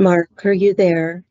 Mark, are you there?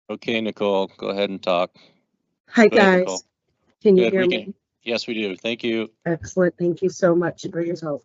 Okay, Nicole, go ahead and talk. Hi, Go ahead, Nicole. guys. Can you Good, hear we can. me? Yes, we do. Thank you. Excellent. Thank you so much for your help.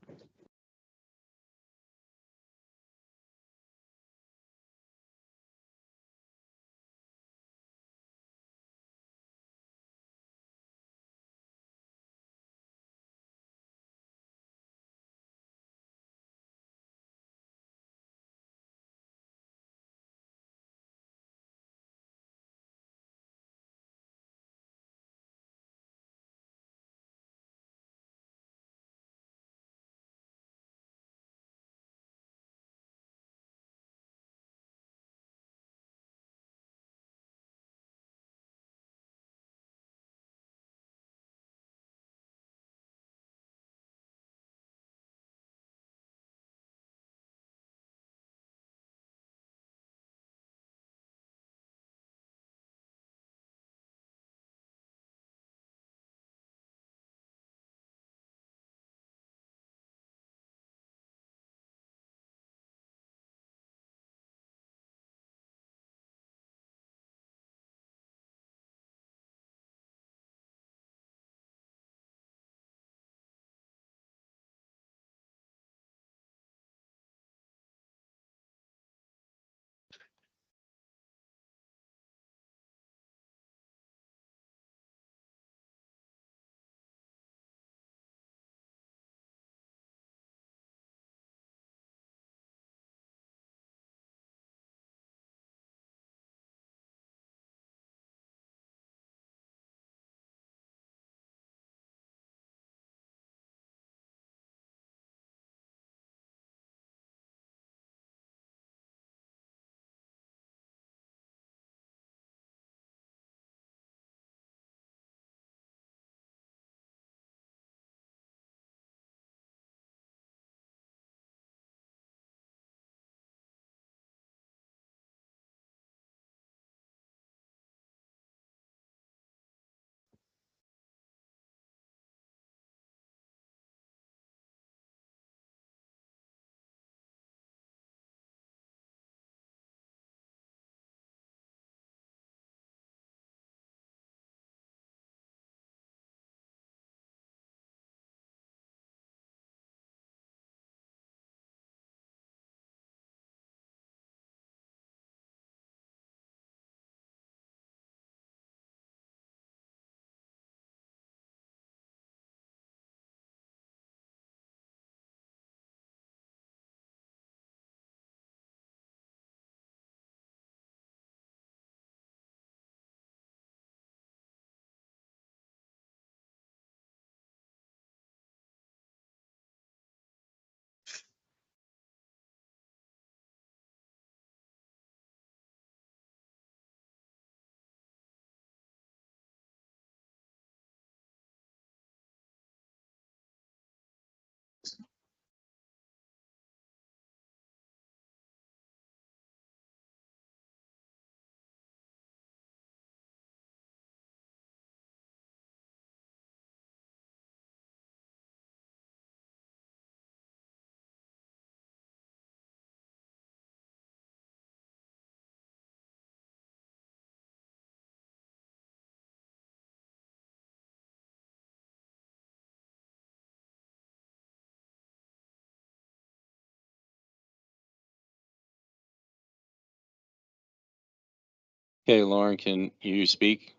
Okay, Lauren, can you speak?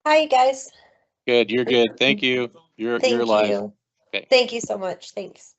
Hi, guys. Good, you're good. Thank you. You're Thank live. you. Okay. Thank you so much. Thanks.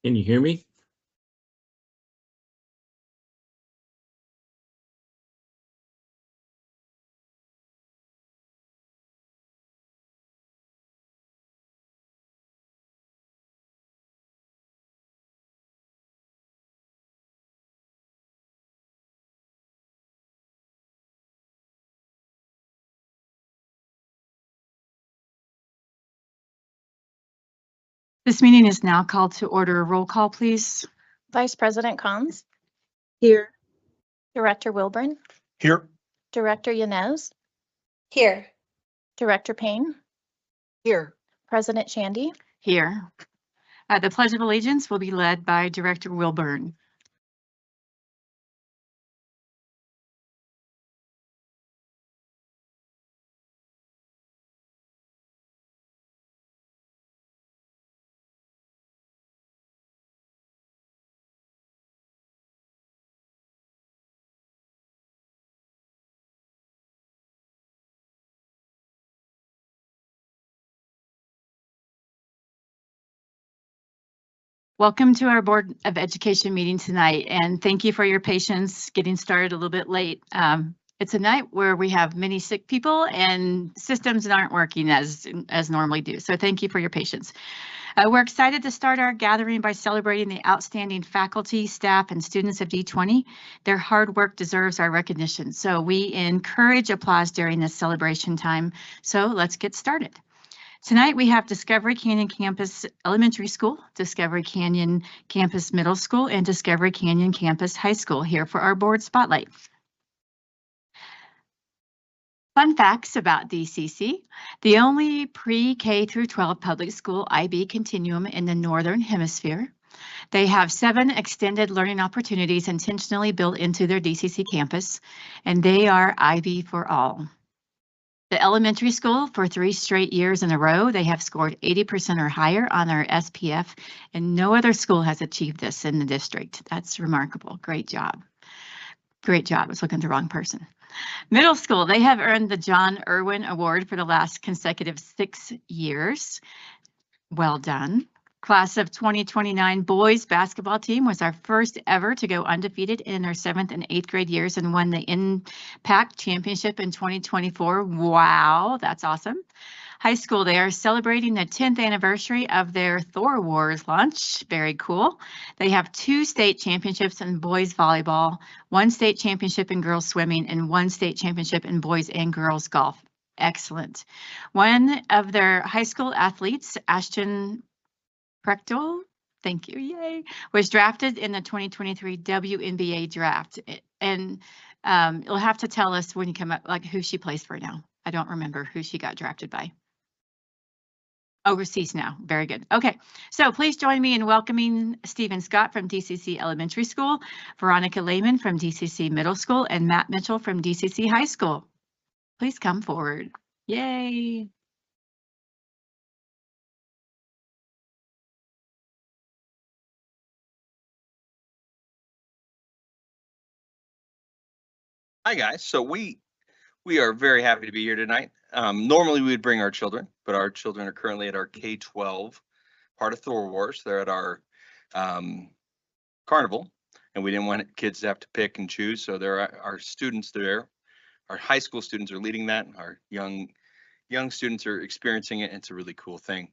Can you hear me? This meeting is now called to order. Roll call, please. Vice President Cons, Here. Director Wilburn, Here. Director Yanez, Here. Director Payne, Here. President Shandy. Here. The Pledge of Allegiance will be led by Director Wilburn. Welcome to our Board of Education meeting tonight, and thank you for your patience getting started a little bit late. It's a night where we have many sick people and systems that aren't working as normally do. So thank you for your patience. We're excited to start our gathering by celebrating the outstanding faculty, staff, and students of D20. Their hard work deserves our recognition. So we encourage applause during this celebration time. So let's get started. Tonight we have Discovery Canyon Campus Elementary School, Discovery Canyon Campus Middle School, and Discovery Canyon Campus High School here for our board spotlight. Fun facts about DCC, the only pre-K through 12 public school IB continuum in the Northern Hemisphere. They have 7 extended learning opportunities intentionally built into their DCC campus, and they are IB for all. The elementary school, for 3 straight years in a row, they have scored 80% or higher on their SPF, and no other school has achieved this in the district. That's remarkable. Great job. Great job. I was looking at the wrong person. Middle school, they have earned the John Irwin Award for the last consecutive 6 years. Well done. Class of 2029 boys basketball team was our first ever to go undefeated in their 7th and 8th grade years and won the Impact Championship in 2024. Wow, that's awesome. High school, they are celebrating the 10th anniversary of their Thor Wars launch. Very cool. They have 2 state championships in boys volleyball, 1 state championship in girls swimming, and 1 state championship in boys and girls golf. Excellent. One of their high school athletes, Ashton Prechtel, thank you, yay, was drafted in the 2023 WNBA draft. And you'll have to tell us when you come up, like who she plays for now. I don't remember who she got drafted by. Overseas now. Very good. Okay, so please join me in welcoming Stephen Scott from DCC Elementary School, Veronica Lehman from DCC Middle School, and Matt Mitchell from DCC High School. Please come forward. Yay. Hi guys. So we are very happy to be here tonight. Normally we would bring our children, but our children are currently at our K-12 part of Thor Wars. They're at our carnival, and we didn't want kids to have to pick and choose. So there are our students there. Our high school students are leading that. Our young students are experiencing it. It's a really cool thing.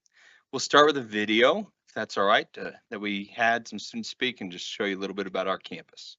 We'll start with a video, if that's all right, that we had some students speak and just show you a little bit about our campus.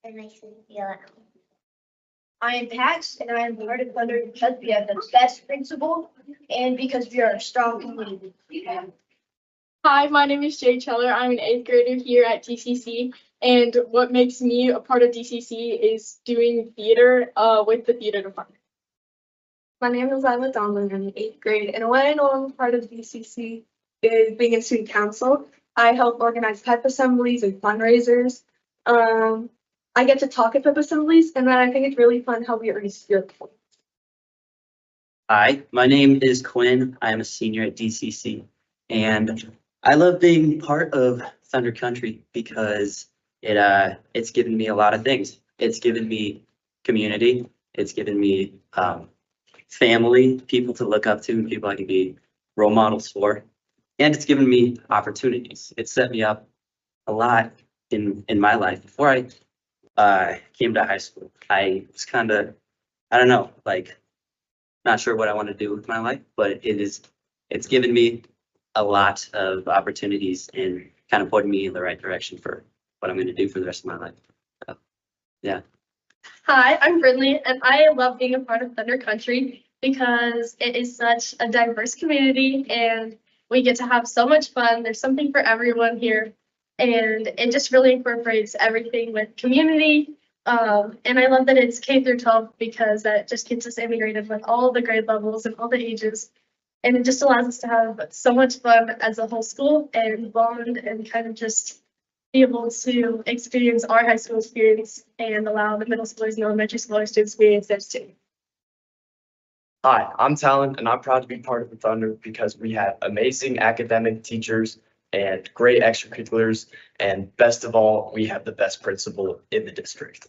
and nice to feel at home. I am Pax, and I am part of Thunder because we have the best principal and because we are a strong community. Hi, my name is Jay Cheller. I'm an 8th grader here at DCC, and what makes me a part of DCC is doing theater with the theater department. My name is Lila Donlin. I'm in 8th grade, and what I know I'm part of DCC is being in student council. I help organize pep assemblies and fundraisers. I get to talk at pep assemblies, and then I think it's really fun how we already spirit points. Hi, my name is Quinn. I am a senior at DCC, and I love being part of Thunder Country because it's given me a lot of things. It's given me community. It's given me family, people to look up to, people I can be role models for, and it's given me opportunities. It set me up a lot in my life. Before I came to high school, I was kind of, I don't know, like not sure what I want to do with my life, but it's given me a lot of opportunities and kind of pointed me in the right direction for what I'm going to do for the rest of my life. So, yeah. Hi, I'm Brindley, and I love being a part of Thunder Country because it is such a diverse community and we get to have so much fun. There's something for everyone here, and it just really incorporates everything with community. And I love that it's K through 12 because that just gets us integrated with all the grade levels and all the ages. And it just allows us to have so much fun as a whole school and bond and kind of just be able to experience our high school experience and allow the middle schoolers and elementary schoolers to experience theirs too. Hi, I'm Talon, and I'm proud to be part of the Thunder because we have amazing academic teachers and great extracurriculars, and best of all, we have the best principal in the district.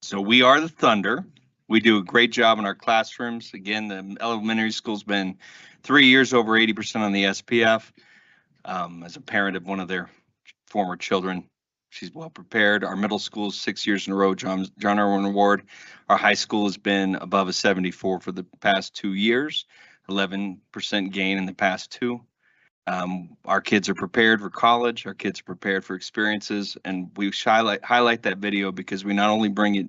So we are the Thunder. We do a great job in our classrooms. Again, the elementary school's been 3 years over 80% on the SPF. As a parent of one of their former children, she's well prepared. Our middle school is 6 years in a row, John Irwin Award. Our high school has been above a 74 for the past 2 years, 11% gain in the past 2. Our kids are prepared for college. Our kids are prepared for experiences, and we highlight that video because we not only bring it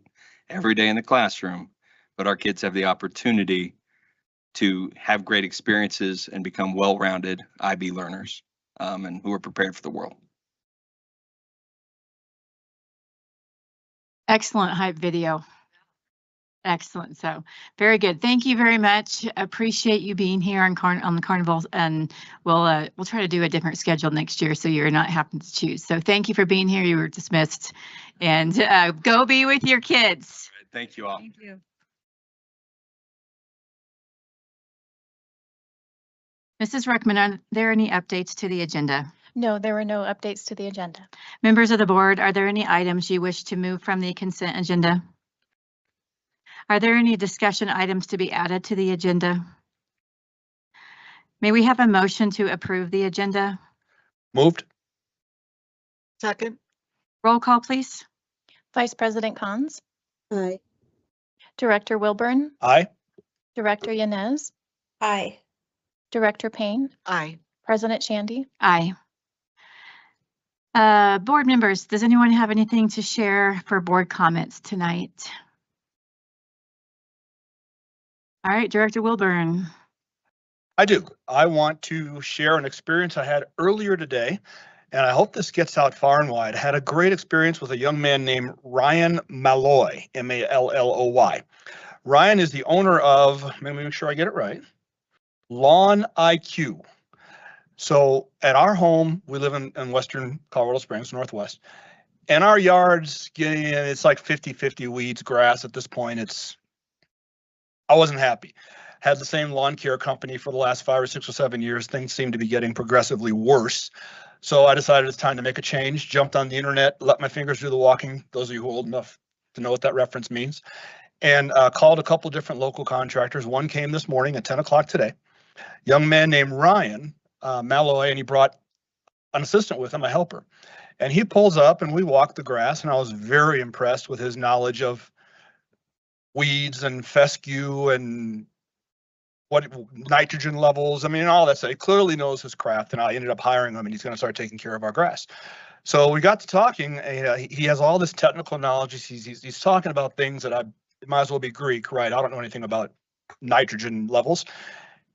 every day in the classroom, but our kids have the opportunity to have great experiences and become well-rounded IB learners, and who are prepared for the world. Excellent hype video. Excellent. So very good. Thank you very much. Appreciate you being here on the carnival, and we'll try to do a different schedule next year so you're not having to choose. So thank you for being here. You were dismissed, and go be with your kids. Thank you all. Thank you. Mrs. Ruckman, are there any updates to the agenda? No, there were no updates to the agenda. Members of the board, are there any items you wish to move from the consent agenda? Are there any discussion items to be added to the agenda? May we have a motion to approve the agenda? Moved. Second. Roll call, please. Vice President Cons, Aye. Director Wilburn, Aye. Director Yanez, Aye. Director Payne, Aye. President Shandy. Aye. Board members, does anyone have anything to share for board comments tonight? All right, Director Wilburn. I do. I want to share an experience I had earlier today, and I hope this gets out far and wide. I had a great experience with a young man named Ryan Malloy, M-A-L-L-O-Y. Ryan is the owner of, let me make sure I get it right, Lawn IQ. So at our home, we live in western Colorado Springs, Northwest, and our yards, it's like 50-50 weeds, grass at this point. I wasn't happy. Had the same lawn care company for the last 5 or 6 or 7 years. Things seem to be getting progressively worse. So I decided it's time to make a change, jumped on the internet, let my fingers do the walking. Those of you who are old enough to know what that reference means. And called a couple different local contractors. One came this morning at 10 o'clock today. Young man named Ryan Malloy, and he brought an assistant with him, a helper. And he pulls up and we walk the grass, and I was very impressed with his knowledge of weeds and fescue and what nitrogen levels. I mean, all that stuff. He clearly knows his craft, and I ended up hiring him, and he's going to start taking care of our grass. So we got to talking, and he has all this technical knowledge. He's talking about things that it might as well be Greek, right? I don't know anything about nitrogen levels.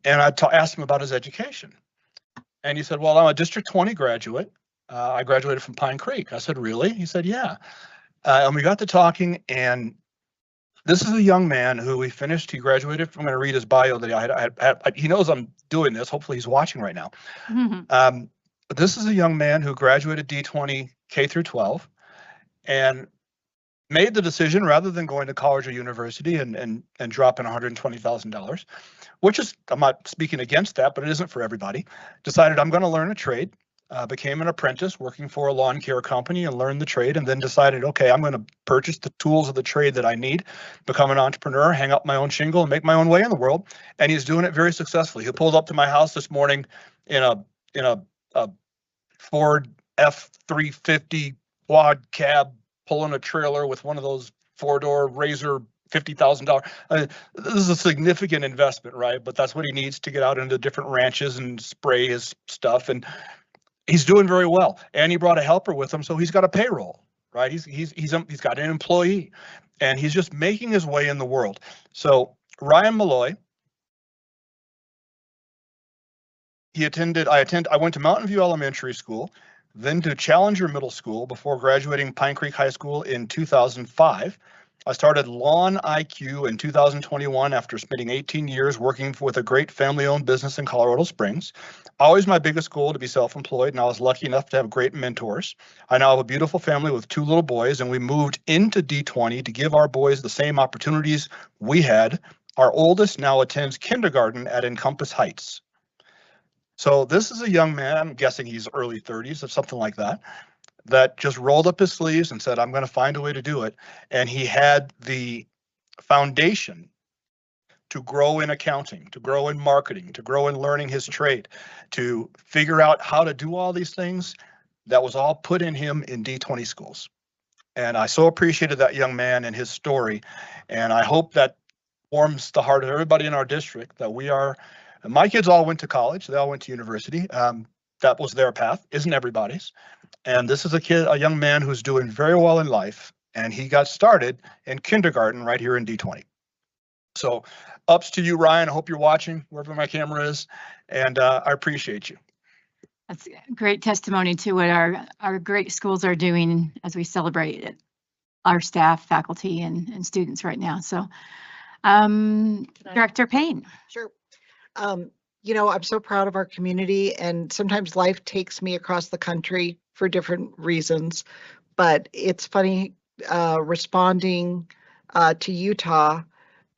And I asked him about his education. And he said, well, I'm a District 20 graduate. I graduated from Pine Creek. I said, really? He said, yeah. And we got to talking, and this is a young man who he graduated. I'm going to read his bio that he knows I'm doing this. Hopefully he's watching right now. But this is a young man who graduated D20 K through 12 and made the decision, rather than going to college or university and dropping $120,000, which is, I'm not speaking against that, but it isn't for everybody, decided I'm going to learn a trade. Became an apprentice working for a lawn care company and learned the trade, and then decided, okay, I'm going to purchase the tools of the trade that I need, become an entrepreneur, hang up my own shingle, and make my own way in the world. And he's doing it very successfully. He pulled up to my house this morning in a Ford F-350 quad cab, pulling a trailer with one of those 4-door Razor $50,000. This is a significant investment, right? But that's what he needs to get out into different ranches and spray his stuff. And he's doing very well. And he brought a helper with him, so he's got a payroll, right? He's got an employee, and he's just making his way in the world. So Ryan Malloy, I went to Mountain View Elementary School, then to Challenger Middle School before graduating Pine Creek High School in 2005. I started Lawn IQ in 2021 after spending 18 years working with a great family-owned business in Colorado Springs. Always my biggest goal to be self-employed, and I was lucky enough to have great mentors. I now have a beautiful family with 2 little boys, and we moved into D20 to give our boys the same opportunities we had. Our oldest now attends kindergarten at Encompass Heights. So this is a young man, I'm guessing he's early 30s or something like that, that just rolled up his sleeves and said, I'm going to find a way to do it. And he had the foundation to grow in accounting, to grow in marketing, to grow in learning his trade, to figure out how to do all these things. That was all put in him in D20 schools. And I so appreciated that young man and his story. And I hope that warms the heart of everybody in our district that my kids all went to college. They all went to university. That was their path, isn't everybody's. And this is a young man who's doing very well in life, and he got started in kindergarten right here in D20. So ups to you, Ryan. I hope you're watching wherever my camera is, and I appreciate you. That's great testimony to what our great schools are doing as we celebrate our staff, faculty, and students right now. So Director Payne. Sure. You know, I'm so proud of our community, and sometimes life takes me across the country for different reasons, but it's funny responding to Utah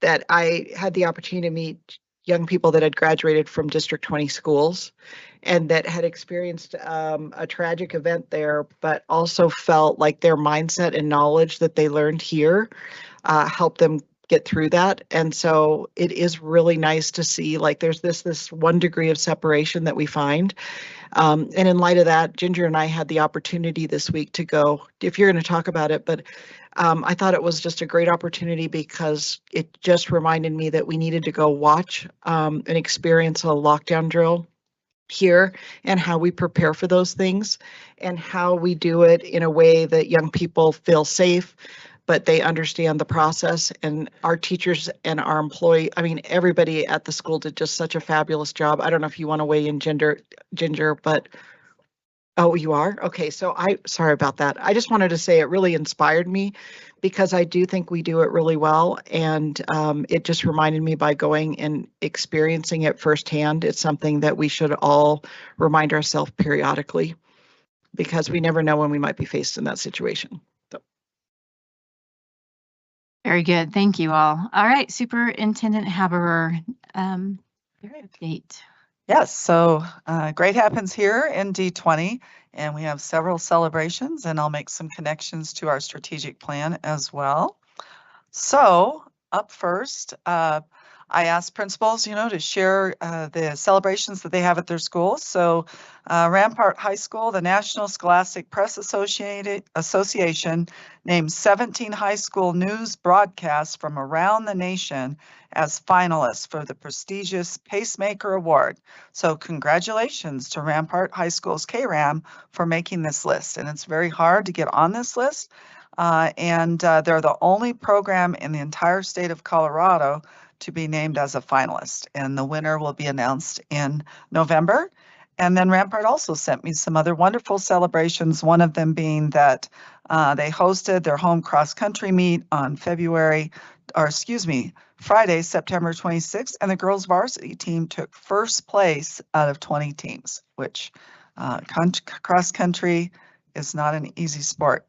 that I had the opportunity to meet young people that had graduated from District 20 schools and that had experienced a tragic event there, but also felt like their mindset and knowledge that they learned here helped them get through that. And so it is really nice to see, like, there's this 1 degree of separation that we find. And in light of that, Ginger and I had the opportunity this week to go, if you're going to talk about it, but I thought it was just a great opportunity because it just reminded me that we needed to go watch and experience a lockdown drill here and how we prepare for those things and how we do it in a way that young people feel safe, but they understand the process. And our teachers and our everybody at the school did just such a fabulous job. I don't know if you want to weigh in, Ginger, but oh, you are? Okay, so sorry about that. I just wanted to say it really inspired me because I do think we do it really well. And it just reminded me by going and experiencing it firsthand. It's something that we should all remind ourselves periodically because we never know when we might be faced in that situation. So. Very good. Thank you all. All right, Superintendent Haberer, your update. Yes, so great happens here in D20, and we have several celebrations, and I'll make some connections to our strategic plan as well. So up first, I asked principals, to share the celebrations that they have at their schools. So Rampart High School, the National Scholastic Press Association named 17 high school news broadcasts from around the nation as finalists for the prestigious Pacemaker Award. So congratulations to Rampart High School's KRAM for making this list. And it's very hard to get on this list. And they're the only program in the entire state of Colorado to be named as a finalist, and the winner will be announced in November. And then Rampart also sent me some other wonderful celebrations, one of them being that they hosted their home cross-country meet on Friday, September 26th, and the girls varsity team took first place out of 20 teams, which cross-country is not an easy sport.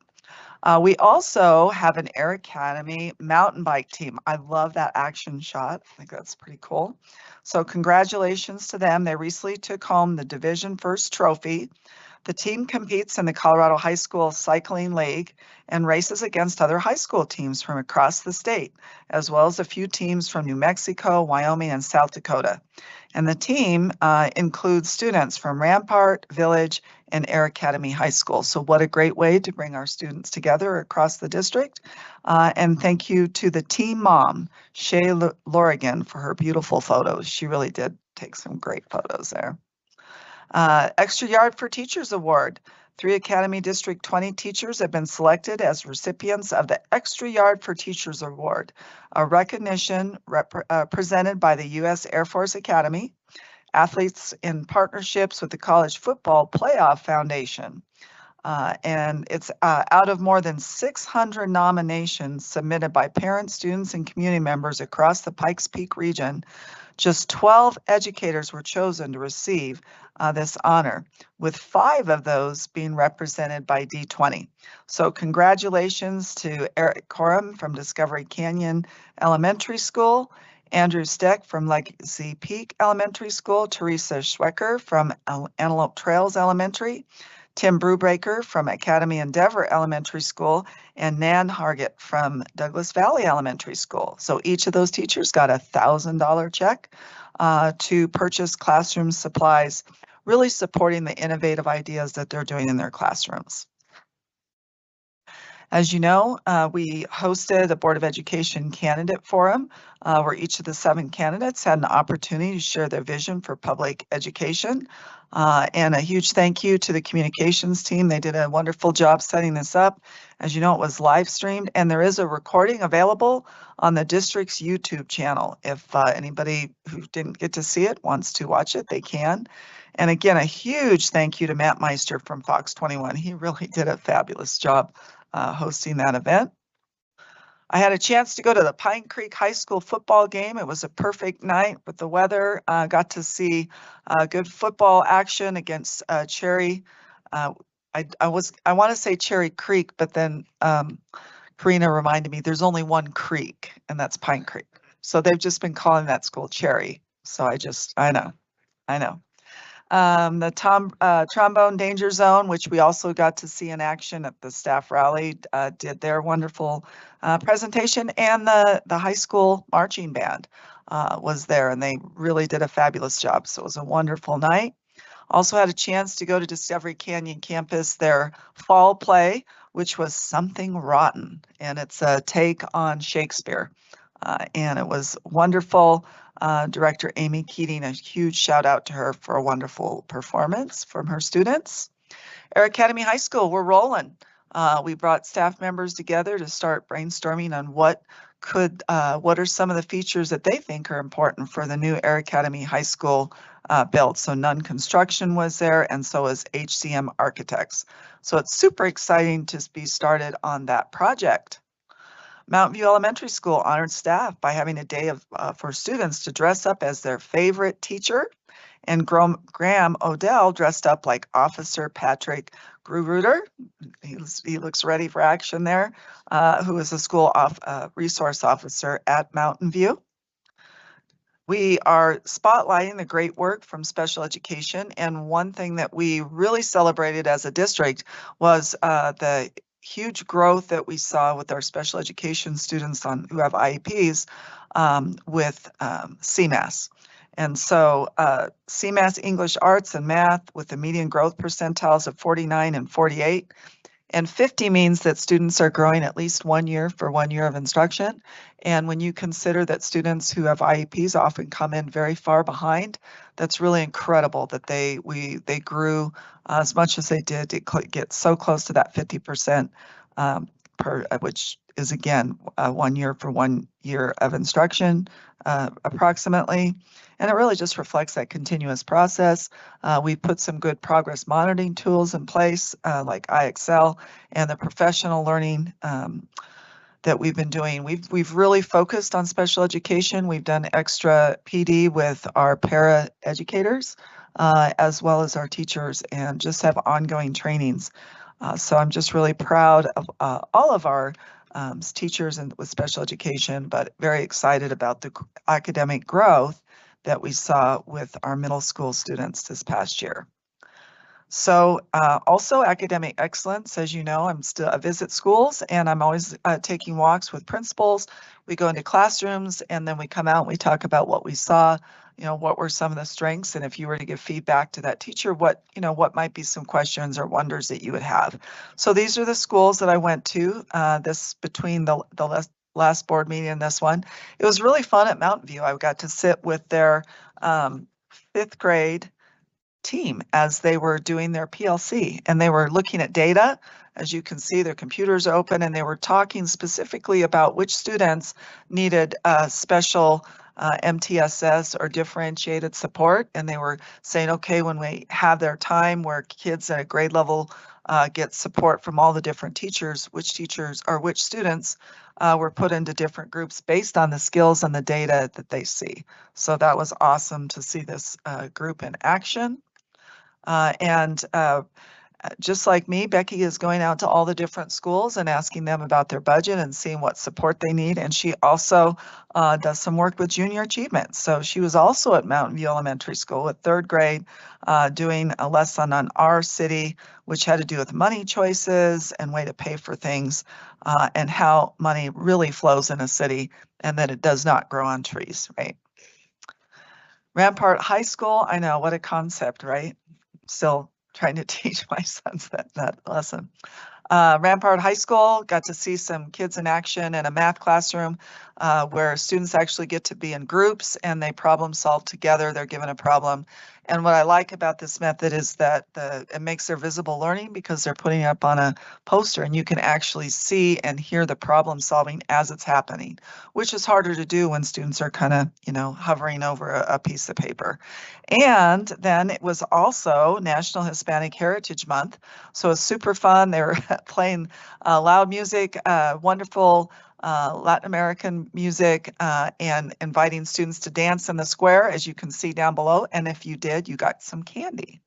We also have an Air Academy mountain bike team. I love that action shot. I think that's pretty cool. So congratulations to them. They recently took home the Division First trophy. The team competes in the Colorado High School Cycling League and races against other high school teams from across the state, as well as a few teams from New Mexico, Wyoming, and South Dakota. And the team includes students from Rampart, Village, and Air Academy High School. So what a great way to bring our students together across the district. And thank you to the team mom, Shay Lorigan, for her beautiful photos. She really did take some great photos there. Extra Yard for Teachers Award. 3 Academy District 20 teachers have been selected as recipients of the Extra Yard for Teachers Award, a recognition presented by the U.S. Air Force Academy, athletes in partnerships with the College Football Playoff Foundation. And it's out of more than 600 nominations submitted by parents, students, and community members across the Pikes Peak region. Just 12 educators were chosen to receive this honor, with 5 of those being represented by D20. So congratulations to Eric Coram from Discovery Canyon Elementary School, Andrew Steck from Legacy Peak Elementary School, Teresa Schwecker from Antelope Trails Elementary, Tim Brubaker from Academy Endeavor Elementary School, and Nan Hargett from Douglas Valley Elementary School. So each of those teachers got a $1,000 check to purchase classroom supplies, really supporting the innovative ideas that they're doing in their classrooms. As you know, we hosted a Board of Education candidate forum where each of the 7 candidates had an opportunity to share their vision for public education. And a huge thank you to the communications team. They did a wonderful job setting this up. As you know, it was live streamed, and there is a recording available on the district's YouTube channel. If anybody who didn't get to see it wants to watch it, they can. And again, a huge thank you to Matt Meister from Fox 21. He really did a fabulous job hosting that event. I had a chance to go to the Pine Creek High School football game. It was a perfect night with the weather. Got to see good football action against Cherry. I want to say Cherry Creek, but then Karina reminded me there's only one creek, and that's Pine Creek. So they've just been calling that school Cherry So I know. The trombone danger zone, which we also got to see in action at the staff rally, did their wonderful presentation, and the high school marching band was there, and they really did a fabulous job. So it was a wonderful night. Also had a chance to go to Discovery Canyon campus, their fall play, which was Something Rotten, and it's a take on Shakespeare. And it was wonderful. Director Amy Keating, a huge shout out to her for a wonderful performance from her students. Air Academy High School, we're rolling. We brought staff members together to start brainstorming on what are some of the features that they think are important for the new Air Academy High School build. So Nunn Construction was there, and so is HCM Architects. So it's super exciting to be started on that project. Mountain View Elementary School honored staff by having a day for students to dress up as their favorite teacher, and Graham Odell dressed up like Officer Patrick Gruruder. He looks ready for action there, who is a school resource officer at Mountain View. We are spotlighting the great work from special education, and one thing that we really celebrated as a district was the huge growth that we saw with our special education students who have IEPs with CMAS. And so CMAS English, Arts, and Math with the median growth percentiles of 49 and 48. And 50 means that students are growing at least 1 year for 1 year of instruction. And when you consider that students who have IEPs often come in very far behind, that's really incredible that they grew as much as they did to get so close to that 50% which is again 1 year for 1 year of instruction approximately. And it really just reflects that continuous process. We put some good progress monitoring tools in place like IXL and the professional learning that we've been doing. We've really focused on special education. We've done extra PD with our para educators as well as our teachers, and just have ongoing trainings. So I'm just really proud of all of our teachers with special education, but very excited about the academic growth that we saw with our middle school students this past year. So also academic excellence, as you know, I visit schools, and I'm always taking walks with principals. We go into classrooms, and then we come out and we talk about what we saw, what were some of the strengths, and if you were to give feedback to that teacher, what might be some questions or wonders that you would have. So these are the schools that I went to between the last board meeting and this one. It was really fun at Mountain View. I got to sit with their 5th grade team as they were doing their PLC, and they were looking at data. As you can see, their computers are open, and they were talking specifically about which students needed special MTSS or differentiated support. And they were saying, okay, when we have their time where kids at a grade level get support from all the different teachers, which students were put into different groups based on the skills and the data that they see. So that was awesome to see this group in action. Just like me, Becky is going out to all the different schools and asking them about their budget and seeing what support they need. And she also does some work with junior achievement. So she was also at Mountain View Elementary School at 3rd grade doing a lesson on our city, which had to do with money choices and way to pay for things and how money really flows in a city and that it does not grow on trees, right? Rampart High School, I know, what a concept, right? Still trying to teach my sons that lesson. Rampart High School, got to see some kids in action in a math classroom where students actually get to be in groups and they problem solve together. They're given a problem. And what I like about this method is that it makes their visible learning because they're putting it up on a poster and you can actually see and hear the problem solving as it's happening, which is harder to do when students are kind of, hovering over a piece of paper. And then it was also National Hispanic Heritage Month. So it's super fun. They were playing loud music, wonderful Latin American music, and inviting students to dance in the square, as you can see down below. And if you did, you got some candy.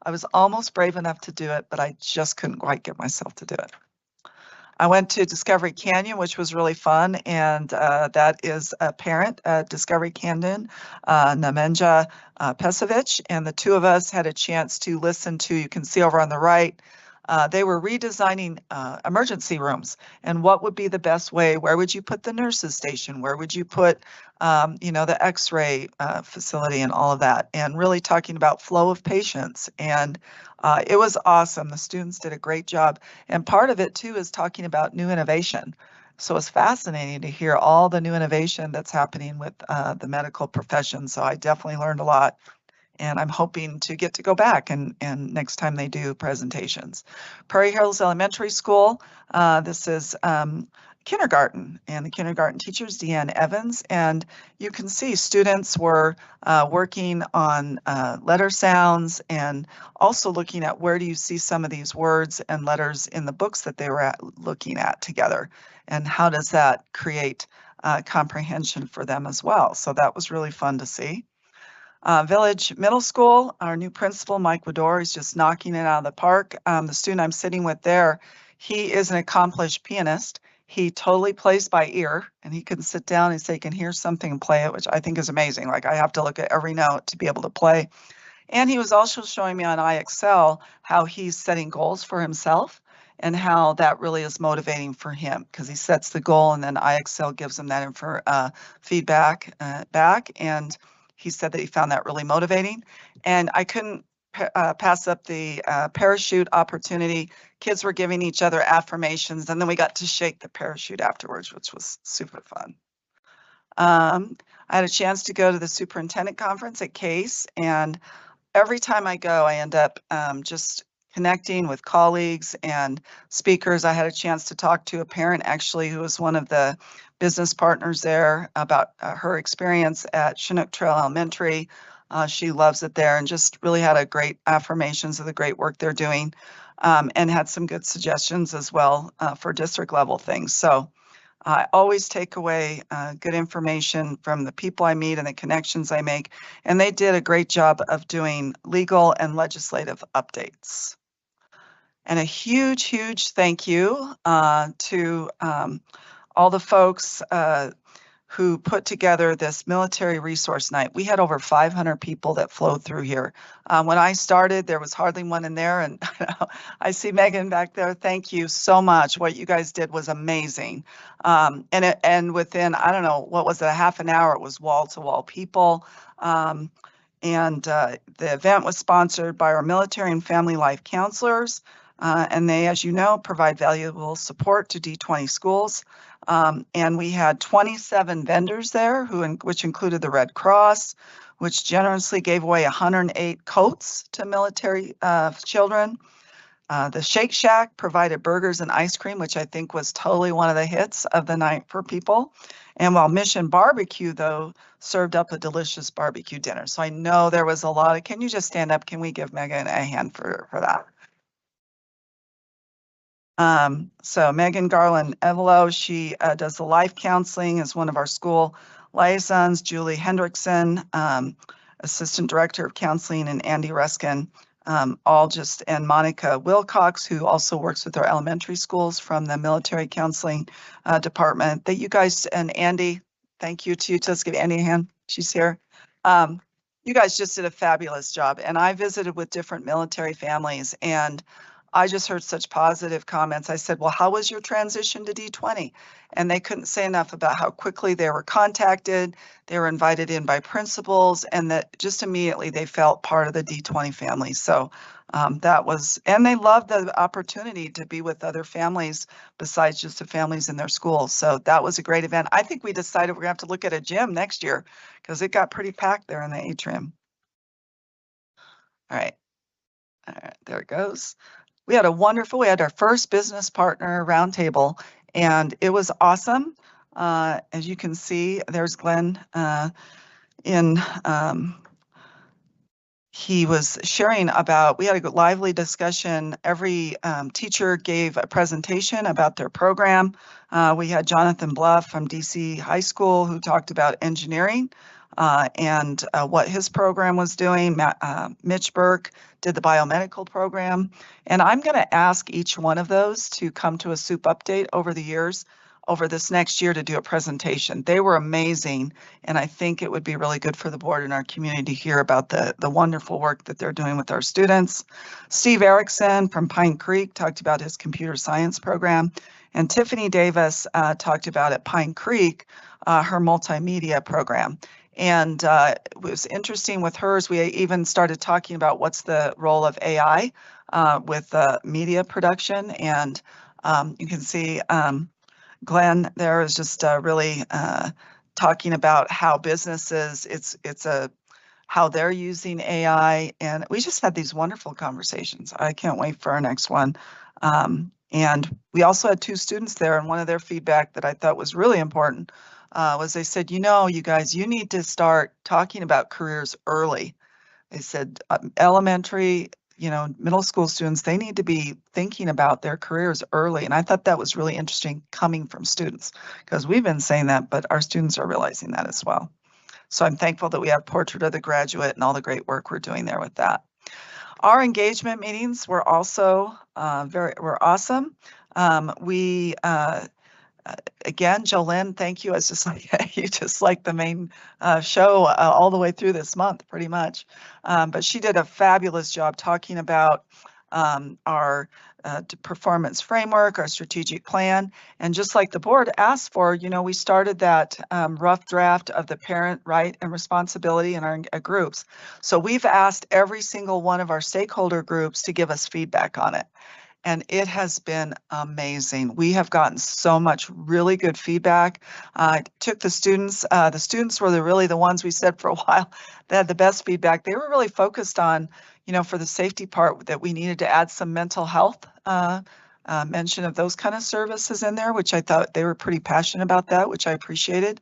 I was almost brave enough to do it, but I just couldn't quite get myself to do it. I went to Discovery Canyon, which was really fun, and that is a parent at Discovery Canyon, Namenja Pesovic, and the two of us had a chance to listen to, you can see over on the right, they were redesigning emergency rooms and what would be the best way. Where would you put the nurses station? Where would you put, the X-ray facility and all of that? And really talking about flow of patients. And it was awesome. The students did a great job. And part of it too is talking about new innovation. So it's fascinating to hear all the new innovation that's happening with the medical profession. So I definitely learned a lot. And I'm hoping to get to go back and next time they do presentations. Prairie Hills Elementary School, this is kindergarten, and the kindergarten teacher is Deanne Evans, and you can see students were working on letter sounds and also looking at where do you see some of these words and letters in the books that they were looking at together, and how does that create comprehension for them as well. So that was really fun to see. Village Middle School, our new principal, Mike Wador, is just knocking it out of the park. The student I'm sitting with there, he is an accomplished pianist. He totally plays by ear, and he can sit down and say he can hear something and play it, which I think is amazing. Like, I have to look at every note to be able to play. And he was also showing me on IXL how he's setting goals for himself and how that really is motivating for him, because he sets the goal and then IXL gives him that feedback back. And he said that he found that really motivating. And I couldn't pass up the parachute opportunity. Kids were giving each other affirmations, and then we got to shake the parachute afterwards, which was super fun. I had a chance to go to the superintendent conference at CASE, and every time I go, I end up just connecting with colleagues and speakers. I had a chance to talk to a parent actually who was one of the business partners there about her experience at Chinook Trail Elementary. She loves it there and just really had a great affirmations of the great work they're doing, and had some good suggestions as well for district level things. So I always take away good information from the people I meet and the connections I make, and they did a great job of doing legal and legislative updates. And a huge, huge thank you to all the folks who put together this military resource night. We had over 500 people that flowed through here. When I started, there was hardly one in there, and I see Megan back there. Thank you so much. What you guys did was amazing. And within, I don't know, what was it, a half an hour, it was wall-to-wall people. And the event was sponsored by our military and family life counselors. And they, as you know, provide valuable support to D20 schools. And we had 27 vendors there, which included the Red Cross, which generously gave away 108 coats to military children. The Shake Shack provided burgers and ice cream, which I think was totally one of the hits of the night for people. And while Mission Barbecue, though, served up a delicious barbecue dinner. So I know there was a lot of, can you just stand up? Can we give Megan a hand for that? So Megan Garland Evelo, she does the life counseling as one of our school liaisons. Julie Hendrickson, Assistant Director of Counseling, and Andy Ruskin, and Monica Wilcox, who also works with our elementary schools from the military counseling department. That you guys, and Andy, thank you to you. Let's give Andy a hand. She's here. You guys just did a fabulous job. And I visited with different military families, and I just heard such positive comments. I said, well, how was your transition to D20? And they couldn't say enough about how quickly they were contacted. They were invited in by principals, and that just immediately they felt part of the D20 family. So that was, and they loved the opportunity to be with other families besides just the families in their schools. So that was a great event. I think we decided we're gonna have to look at a gym next year because it got pretty packed there in the atrium. All right, there it goes. We had our first business partner roundtable, and it was awesome. As you can see, there's Glenn he was sharing about, we had a lively discussion. Every teacher gave a presentation about their program. We had Jonathan Bluff from DC High School who talked about engineering. and what his program was doing. Mitch Burke did the biomedical program. And I'm going to ask each one of those to come to a soup update over the years, over this next year, to do a presentation. They were amazing, and I think it would be really good for the board and our community to hear about the wonderful work that they're doing with our students. Steve Erickson from Pine Creek talked about his computer science program, and Tiffany Davis talked about at Pine Creek her multimedia program. And it was interesting with hers. We even started talking about what's the role of AI with media production, and you can see Glenn there is just really talking about how businesses, how they're using AI, and we just had these wonderful conversations. I can't wait for our next one. And we also had 2 students there, and one of their feedback that I thought was really important was they said, you know, you guys, you need to start talking about careers early. They said elementary, you know, middle school students, they need to be thinking about their careers early. And I thought that was really interesting coming from students, because we've been saying that, but our students are realizing that as well. So I'm thankful that we have Portrait of the Graduate and all the great work we're doing there with that. Our engagement meetings were also were awesome. Again, Jolynn, thank you. It's just like you just like the main show all the way through this month, pretty much. But she did a fabulous job talking about our performance framework, our strategic plan, and just like the board asked for, you know, we started that rough draft of the parent right and responsibility in our groups. So we've asked every single one of our stakeholder groups to give us feedback on it. And it has been amazing. We have gotten so much really good feedback. Took the students were really the ones we said for a while that had the best feedback. They were really focused on, you know, for the safety part, that we needed to add some mental health mention of those kind of services in there, which I thought they were pretty passionate about that, which I appreciated.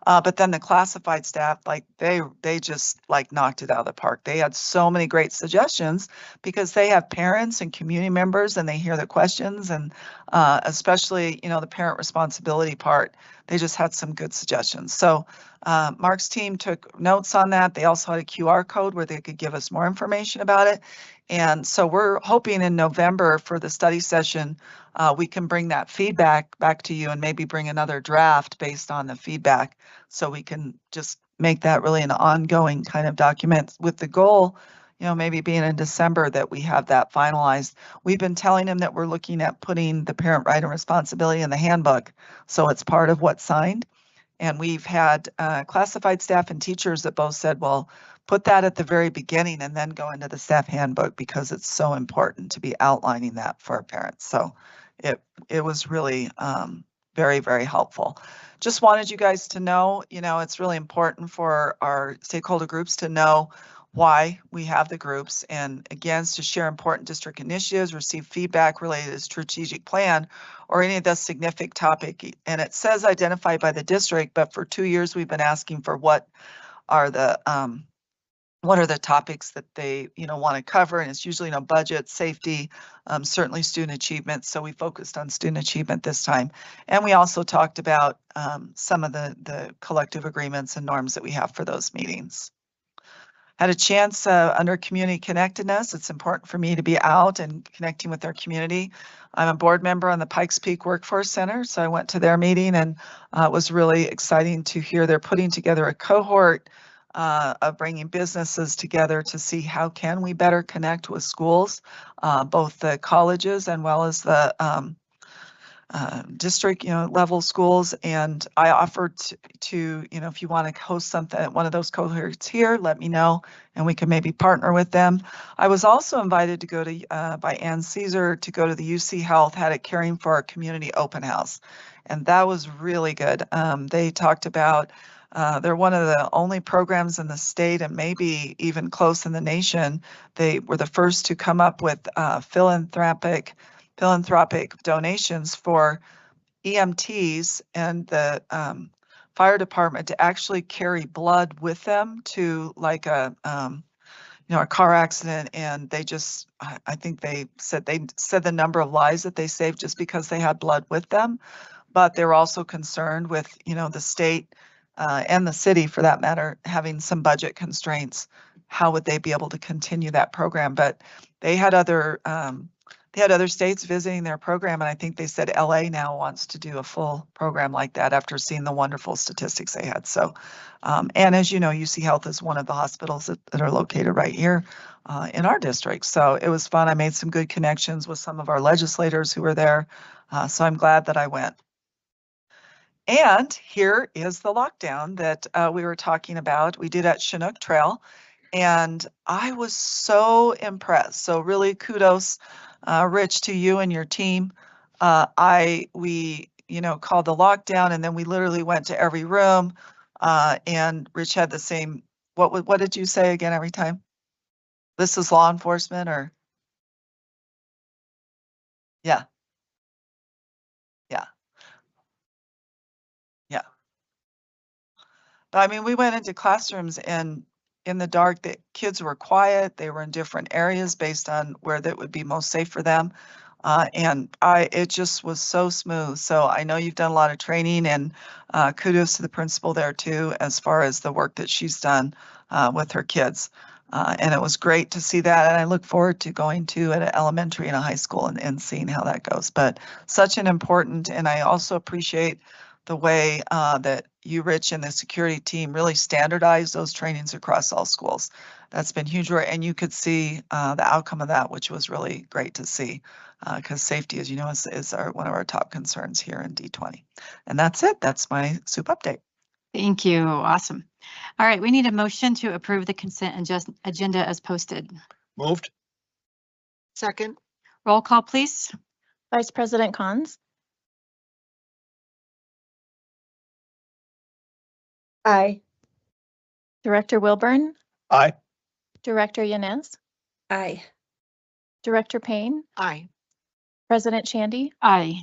But then the classified staff, like they just like knocked it out of the park. They had so many great suggestions because they have parents and community members and they hear the questions, and especially, you know, the parent responsibility part, they just had some good suggestions. So Mark's team took notes on that. They also had a QR code where they could give us more information about it. And so we're hoping in November for the study session, we can bring that feedback back to you and maybe bring another draft based on the feedback, so we can just make that really an ongoing kind of document with the goal, you know, maybe being in December that we have that finalized. We've been telling them that we're looking at putting the parent right and responsibility in the handbook, so it's part of what's signed. And we've had classified staff and teachers that both said, well, put that at the very beginning and then go into the staff handbook, because it's so important to be outlining that for our parents. So it was really very, very helpful. Just wanted you guys to know, you know, it's really important for our stakeholder groups to know why we have the groups, and again, to share important district initiatives, receive feedback related to strategic plan or any of the significant topic. And it says identified by the district, but for 2 years we've been asking for what are the topics that they, you know, want to cover, and it's usually, you know, budget, safety, certainly student achievement. So we focused on student achievement this time, and we also talked about some of the collective agreements and norms that we have for those meetings. Had a chance under community connectedness. It's important for me to be out and connecting with our community. I'm a board member on the Pikes Peak Workforce Center, so I went to their meeting, and it was really exciting to hear they're putting together a cohort of bringing businesses together to see how can we better connect with schools, both the colleges and well as the district, you know, level schools. And I offered to, you know, if you want to host something, one of those cohorts here, let me know, and we can maybe partner with them. I was also invited to go to by Ann Caesar to go to the UC Health, had a Caring for Our Community open house, and that was really good. They talked about they're one of the only programs in the state, and maybe even close in the nation. They were the first to come up with philanthropic donations for EMTs and the fire department to actually carry blood with them to, like, a you know, a car accident, and they just, I think they said the number of lives that they saved just because they had blood with them. But they were also concerned with, you know, the state and the city for that matter, having some budget constraints, how would they be able to continue that program? But they had other states visiting their program, and I think they said LA now wants to do a full program like that after seeing the wonderful statistics they had. So, and as you know, UC Health is one of the hospitals that are located right here in our district. So it was fun. I made some good connections with some of our legislators who were there. So I'm glad that I went. And here is the lockdown that we were talking about. We did at Chinook Trail, and I was so impressed. So really kudos, Rich, to you and your team. We called the lockdown, and then we literally went to every room. And Rich had the same. What did you say again every time? This is law enforcement, or? Yeah. Yeah. Yeah. But I mean, we went into classrooms, and in the dark, the kids were quiet. They were in different areas based on where that would be most safe for them. It just was so smooth. So I know you've done a lot of training, and kudos to the principal there too, as far as the work that she's done with her kids. And it was great to see that. And I look forward to going to an elementary and a high school and seeing how that goes. But such an important, and I also appreciate the way that you, Rich, and the security team really standardized those trainings across all schools. That's been huge, and you could see the outcome of that, which was really great to see, because safety, as you know, is one of our top concerns here in D20. And that's it. That's my soup update. Thank you. Awesome. All right, we need a motion to approve the consent agenda as posted. Moved. Second. Roll call, please. Vice President Cons, Aye. Director Wilburn, Aye. Director Yanez, Aye. Director Payne, Aye. President Shandy. Aye.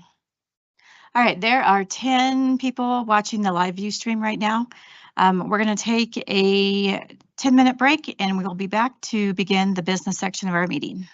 All right, there are 10 people watching the live view stream right now. We're going to take a 10-minute break, and we will be back to begin the business section of our meeting.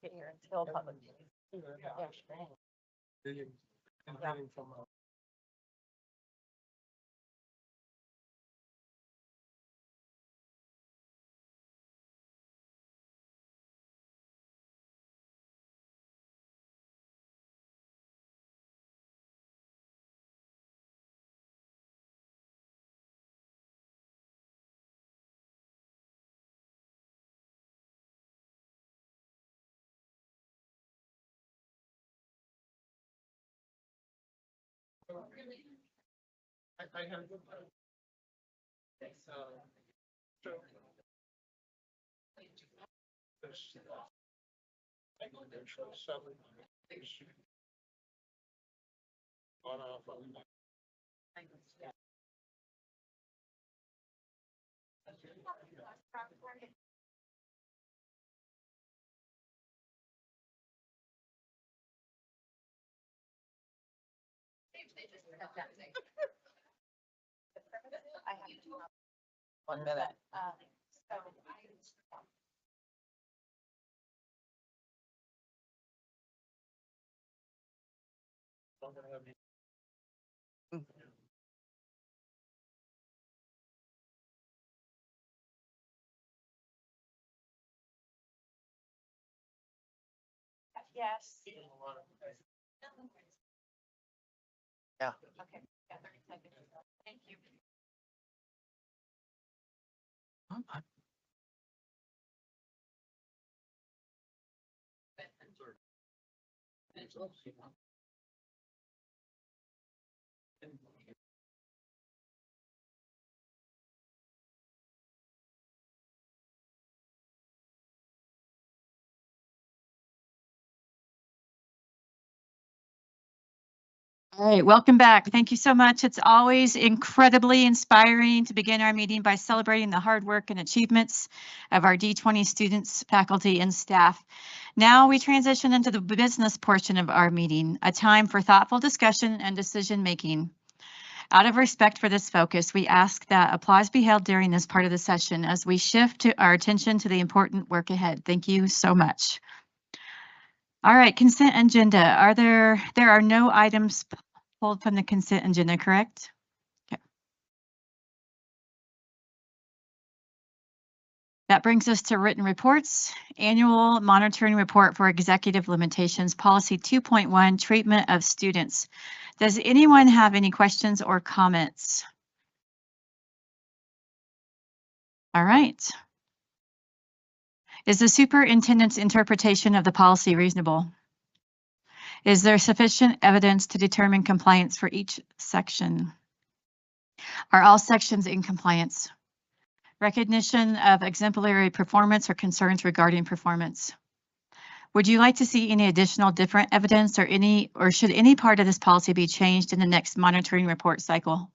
get here until public. One minute. Yes. Yeah. Okay. Yeah, 30 seconds. Thank you. All right, welcome back. Thank you so much. It's always incredibly inspiring to begin our meeting by celebrating the hard work and achievements of our D20 students, faculty, and staff. Now we transition into the business portion of our meeting, a time for thoughtful discussion and decision making. Out of respect for this focus, we ask that applause be held during this part of the session as we shift our attention to the important work ahead. Thank you so much. All right, consent agenda. There are no items pulled from the consent agenda, correct? Okay. That brings us to written reports. Annual monitoring report for executive limitations, policy 2.1, treatment of students. Does anyone have any questions or comments? All right. Is the superintendent's interpretation of the policy reasonable? Is there sufficient evidence to determine compliance for each section? Are all sections in compliance? Recognition of exemplary performance or concerns regarding performance. Would you like to see any additional different evidence or should any part of this policy be changed in the next monitoring report cycle?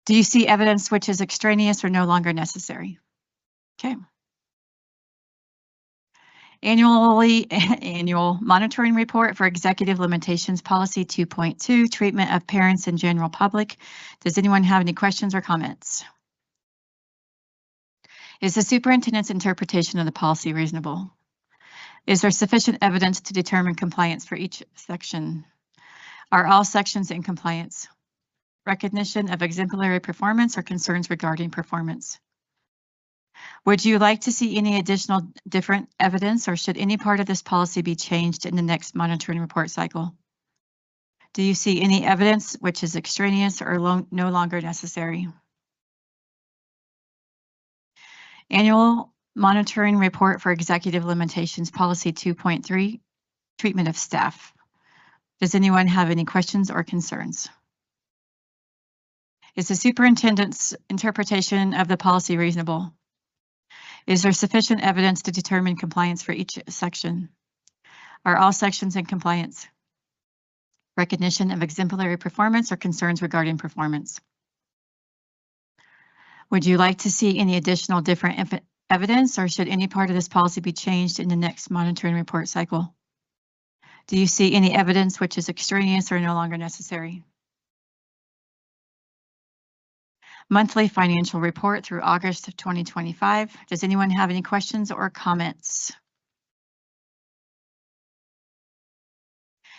Do you see evidence which is extraneous or no longer necessary? Okay. Annual monitoring report for executive limitations policy 2.2, treatment of parents and general public. Does anyone have any questions or comments? Is the superintendent's interpretation of the policy reasonable? Is there sufficient evidence to determine compliance for each section? Are all sections in compliance? Recognition of exemplary performance or concerns regarding performance? Would you like to see any additional different evidence or should any part of this policy be changed in the next monitoring report cycle? Do you see any evidence which is extraneous or no longer necessary? Annual monitoring report for executive limitations policy 2.3, treatment of staff. Does anyone have any questions or concerns? Is the superintendent's interpretation of the policy reasonable? Is there sufficient evidence to determine compliance for each section? Are all sections in compliance? Recognition of exemplary performance or concerns regarding performance? Would you like to see any additional different evidence or should any part of this policy be changed in the next monitoring report cycle? Do you see any evidence which is extraneous or no longer necessary? monthly financial report through August of 2025. Does anyone have any questions or comments?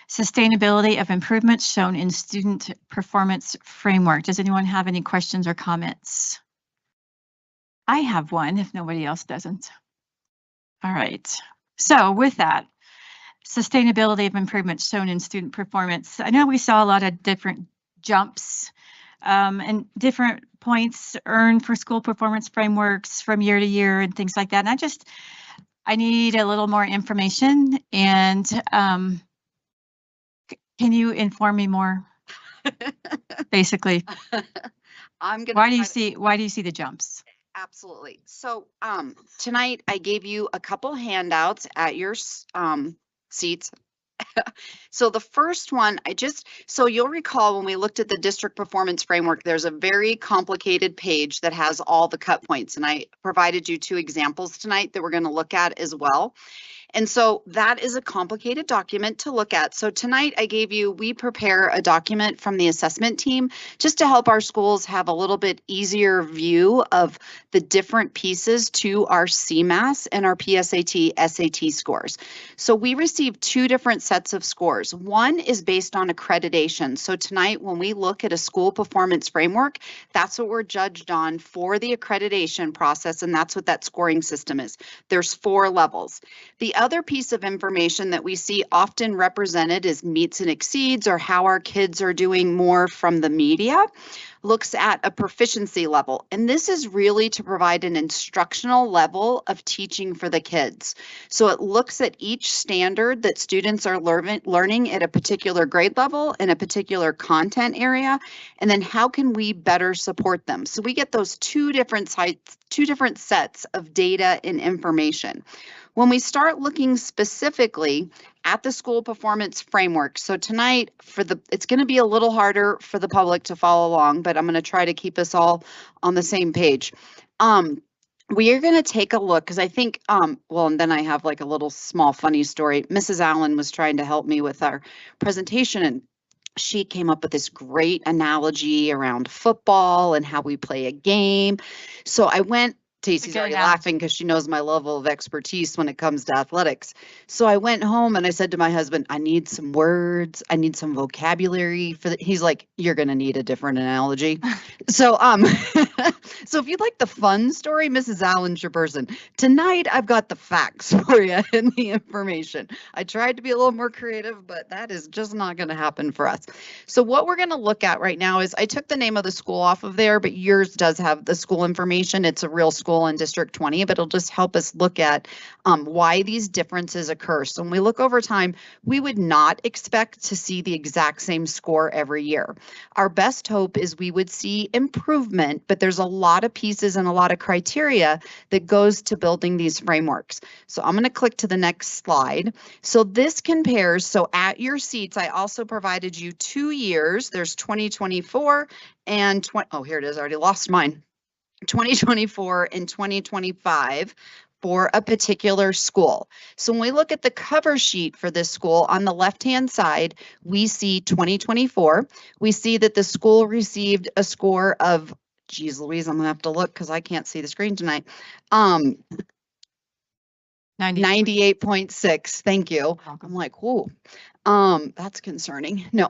Sustainability of improvements shown in student performance framework. Does anyone have any questions or comments? I have one if nobody else doesn't. All right. So with that, sustainability of improvements shown in student performance. I know we saw a lot of different jumps and different points earned for school performance frameworks from year to year and things like that. And I need a little more information, and can you inform me more? Basically, I'm gonna. why do you see the jumps? Absolutely. So tonight I gave you a couple handouts at your seats. So the first one, so you'll recall when we looked at the district performance framework, there's a very complicated page that has all the cut points, and I provided you 2 examples tonight that we're going to look at as well. And so that is a complicated document to look at. So tonight we prepare a document from the assessment team just to help our schools have a little bit easier view of the different pieces to our CMAS and our PSAT, SAT scores. So we received 2 different sets of scores. One is based on accreditation. So tonight when we look at a school performance framework, that's what we're judged on for the accreditation process, and that's what that scoring system is. There's 4 levels. The other piece of information that we see often represented as meets and exceeds, or how our kids are doing more from the media, looks at a proficiency level. And this is really to provide an instructional level of teaching for the kids. So it looks at each standard that students are learning at a particular grade level in a particular content area, and then how can we better support them. So we get those 2 different sets of data and information. When we start looking specifically at the school performance framework, so tonight it's going to be a little harder for the public to follow along, but I'm going to try to keep us all on the same page. We are going to take a look, because I think, well, and then I have like a little small funny story. Mrs. Allen was trying to help me with our presentation, and she came up with this great analogy around football and how we play a game. So I went, Tacey's already laughing because she knows my level of expertise when it comes to athletics. So I went home and I said to my husband, I need some words. I need some vocabulary for he's like, you're going to need a different analogy. So, so if you'd like the fun story, Mrs. Allen's your person. Tonight, I've got the facts for you and the information. I tried to be a little more creative, but that is just not going to happen for us. So what we're going to look at right now is I took the name of the school off of there, but yours does have the school information. It's a real school in District 20, but it'll just help us look at why these differences occur. So when we look over time, we would not expect to see the exact same score every year. Our best hope is we would see improvement, but there's a lot of pieces and a lot of criteria that goes to building these frameworks. So I'm going to click to the next slide. So this compares, so at your seats, I also provided you 2 years. There's 2024 and oh, here it is. I already lost mine. 2024 and 2025 for a particular school. So when we look at the cover sheet for this school, on the left-hand side, we see 2024. We see that the school received a score of, geez Louise, I'm gonna have to look because I can't see the screen tonight. 98.6, thank you. I'm like, whoa, that's concerning. No,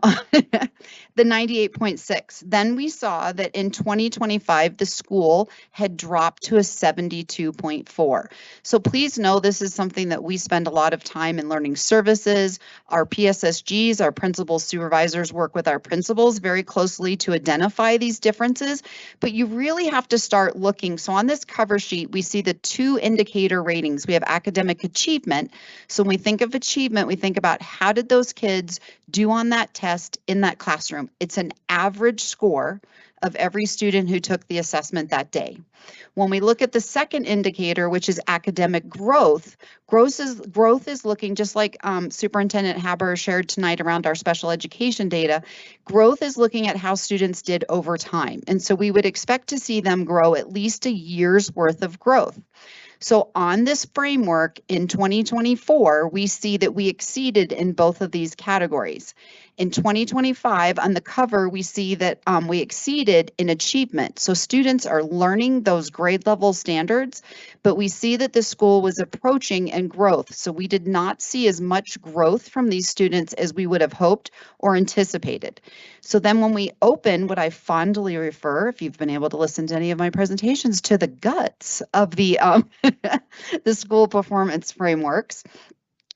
the 98.6. Then we saw that in 2025, the school had dropped to a 72.4. So please know this is something that we spend a lot of time in learning services. Our PSSGs, our principal supervisors, work with our principals very closely to identify these differences, but you really have to start looking. So on this cover sheet, we see the 2 indicator ratings. We have academic achievement. So when we think of achievement, we think about how did those kids do on that test in that classroom. It's an average score of every student who took the assessment that day. When we look at the second indicator, which is academic growth, growth is looking just like Superintendent Haber shared tonight around our special education data. Growth is looking at how students did over time. And so we would expect to see them grow at least a year's worth of growth. So on this framework in 2024, we see that we exceeded in both of these categories. In 2025, on the cover, we see that we exceeded in achievement. So students are learning those grade level standards, but we see that the school was approaching in growth. So we did not see as much growth from these students as we would have hoped or anticipated. So then when we open what I fondly refer, if you've been able to listen to any of my presentations, to the guts of the, the school performance frameworks.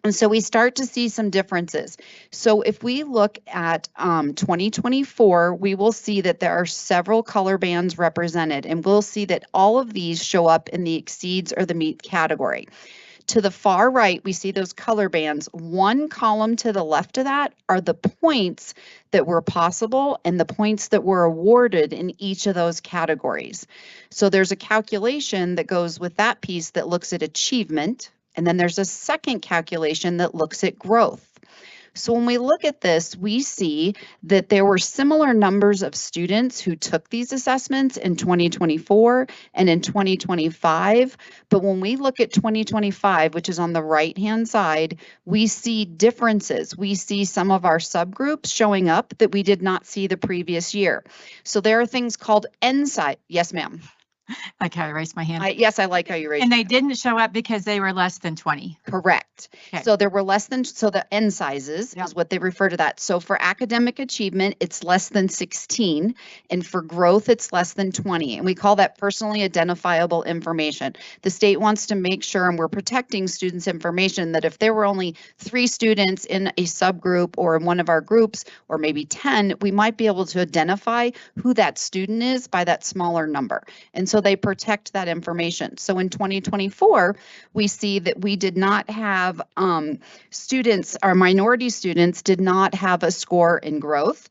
And so we start to see some differences. So if we look at 2024, we will see that there are several color bands represented, and we'll see that all of these show up in the exceeds or the meet category. To the far right, we see those color bands. One column to the left of that are the points that were possible and the points that were awarded in each of those categories. So there's a calculation that goes with that piece that looks at achievement. And then there's a second calculation that looks at growth. So when we look at this, we see that there were similar numbers of students who took these assessments in 2024 and in 2025. But when we look at 2025, which is on the right-hand side, we see differences. We see some of our subgroups showing up that we did not see the previous year. So there are things called N-side. Yes, ma'am. Like how I raised my hand. Yes, I like how you raised. And they didn't show up because they were less than 20. Correct. Okay. So there were less than, so the N sizes is what they refer to that. So for academic achievement, it's less than 16. And for growth, it's less than 20. And we call that personally identifiable information. The state wants to make sure, and we're protecting students' information, that if there were only 3 students in a subgroup or in one of our groups, or maybe 10, we might be able to identify who that student is by that smaller number. And so they protect that information. So in 2024, we see that we did not have students, our minority students did not have a score in growth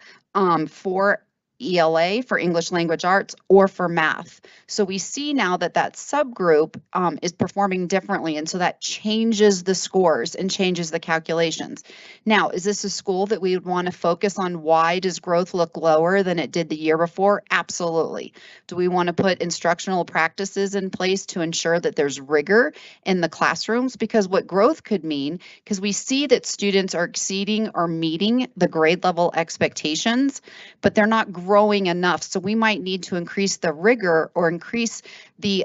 for ELA, for English Language Arts, or for math. So we see now that that subgroup is performing differently, and so that changes the scores and changes the calculations. Now, is this a school that we would want to focus on? Why does growth look lower than it did the year before? Absolutely. Do we want to put instructional practices in place to ensure that there's rigor in the classrooms? Because what growth could mean, because we see that students are exceeding or meeting the grade level expectations, but they're not growing enough. So we might need to increase the rigor or increase the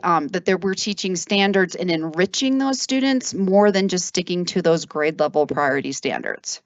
we're teaching standards and enriching those students more than just sticking to those grade level priority standards.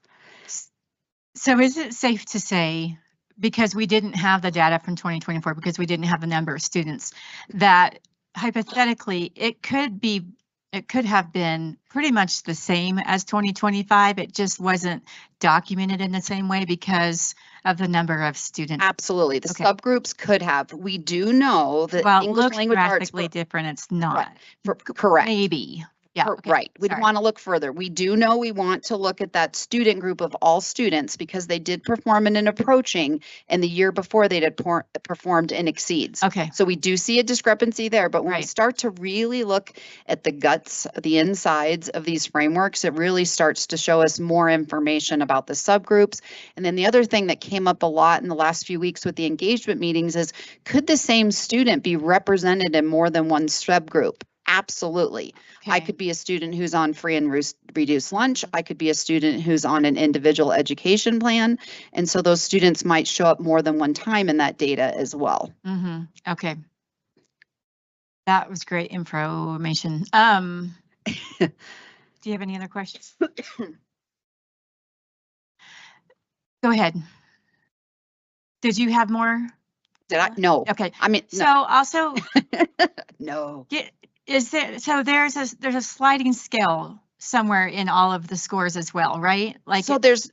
So is it safe to say, because we didn't have the data from 2024, because we didn't have the number of students, that hypothetically it could have been pretty much the same as 2025. It just wasn't documented in the same way because of the number of students. Absolutely. The subgroups could have. We do know that Well, it English looks language arts drastically different. It's not. correct. Maybe. Yeah. okay, Right. We'd sorry. want to look further. We do know we want to look at that student group of all students because they did perform in an approaching, and the year before they did performed in exceeds. Okay. So we do see a discrepancy there, but when we Right. start to really look at the guts, the insides of these frameworks, it really starts to show us more information about the subgroups. And then the other thing that came up a lot in the last few weeks with the engagement meetings is, could the same student be represented in more than one subgroup? Absolutely. I Okay. could be a student who's on free and reduced lunch. I could be a student who's on an individual education plan. And so those students might show up more than one time in that data as well. Okay. That was great information. Do you have any other questions? Go ahead. Did you have more? Did I? No. Okay. I mean, So no. also, No. is there, so there's a sliding scale somewhere in all of the scores as well, right? Like, So there's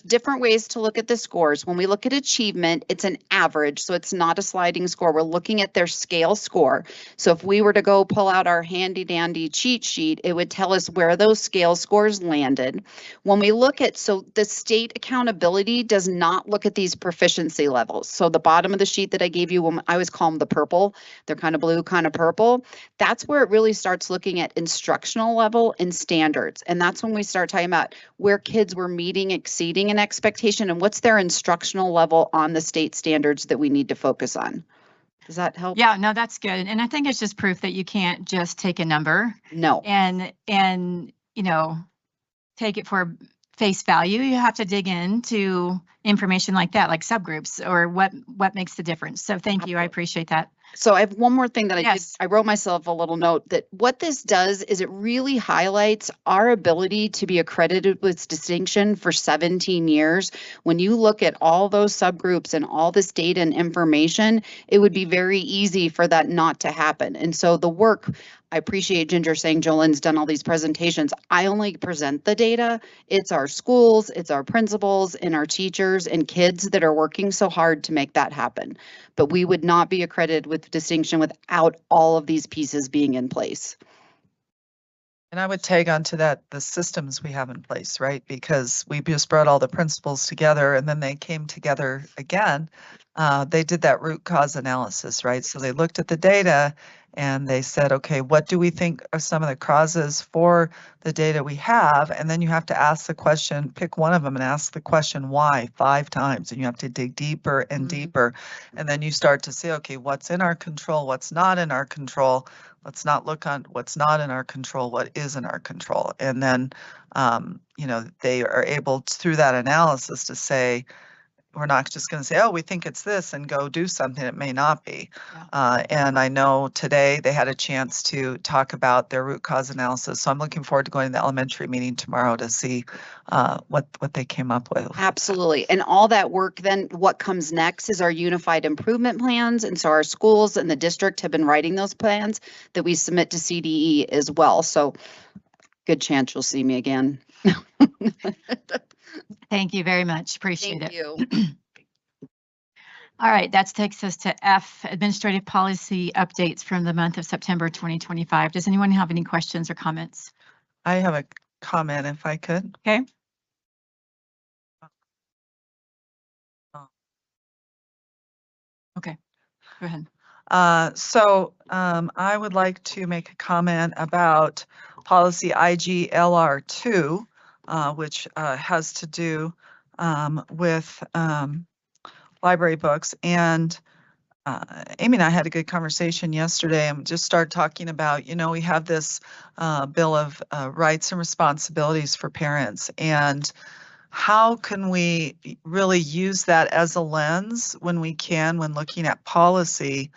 different ways to look at the scores. When we look at achievement, it's an average, so it's not a sliding score. We're looking at their scale score. So if we were to go pull out our handy dandy cheat sheet, it would tell us where those scale scores landed. When we look at, so the state accountability does not look at these proficiency levels. So the bottom of the sheet that I gave you, I always call them the purple. They're kind of blue, kind of purple. That's where it really starts looking at instructional level and standards. And that's when we start talking about where kids were meeting, exceeding an expectation, and what's their instructional level on the state standards that we need to focus on. Does that help? yeah, no, that's good. And I think it's just proof that you can't just take a number No. and, you know, take it for face value. You have to dig into information like that, like subgroups or what makes the difference. So thank you. I appreciate that. So I have one more thing that Yes. I wrote myself a little note that what this does is it really highlights our ability to be accredited with distinction for 17 years. When you look at all those subgroups and all this data and information, it would be very easy for that not to happen. And so the work, I appreciate Ginger saying Jolene's done all these presentations. I only present the data. It's our schools, it's our principals and our teachers and kids that are working so hard to make that happen. But we would not be accredited with distinction without all of these pieces being in place. And I would tag on to that the systems we have in place, right? Because we just brought all the principals together and then they came together again. They did that root cause analysis, right? So they looked at the data and they said, okay, what do we think are some of the causes for the data we have? And then you have to ask the question, pick one of them and ask the question why 5 times. And you have to dig deeper and deeper. And then you start to say, okay, what's in our control? What's not in our control? Let's not look on what's not in our control, what is in our control. And then, you know, they are able to, through that analysis to say, we're not just going to say, oh, we think it's this and go do something. It may not be. And I know today they had a chance to talk about their root cause analysis. So I'm looking forward to going to the elementary meeting tomorrow to see what they came up with. Absolutely. And all that work, then what comes next is our unified improvement plans. And so our schools and the district have been writing those plans that we submit to CDE as well. So good chance you'll see me again. Thank you very much. Appreciate Thank it. you. All right, that takes us to F, administrative policy updates from the month of September 2025. Does anyone have any questions or comments? I have a comment if I could. Okay. Okay, go ahead. I would like to make a comment about policy IGLR2, which has to do with library books. And Amy and I had a good conversation yesterday and just started talking about, you know, we have this bill of rights and responsibilities for parents, and how can we really use that as a lens when we can, when looking at policy,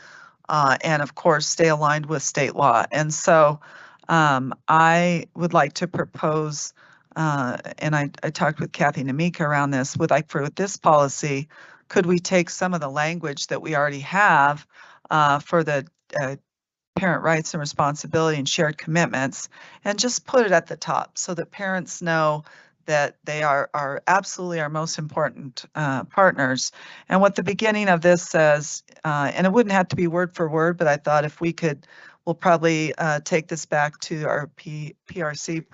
and of course, stay aligned with state law. And so I would like to propose, and I talked with Kathy Namika around this, with this policy, could we take some of the language that we already have for the parent rights and responsibility and shared commitments and just put it at the top so that parents know that they are absolutely our most important partners. And what the beginning of this says, and it wouldn't have to be word for word, but I thought if we could, we'll probably take this back to our PRC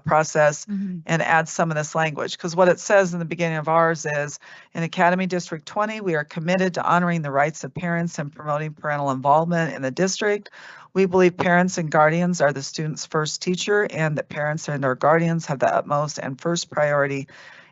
process and add some of this language. Because what it says in the beginning of ours is, in Academy District 20, we are committed to honoring the rights of parents and promoting parental involvement in the district. We believe parents and guardians are the student's first teacher, and that parents and their guardians have the utmost and first priority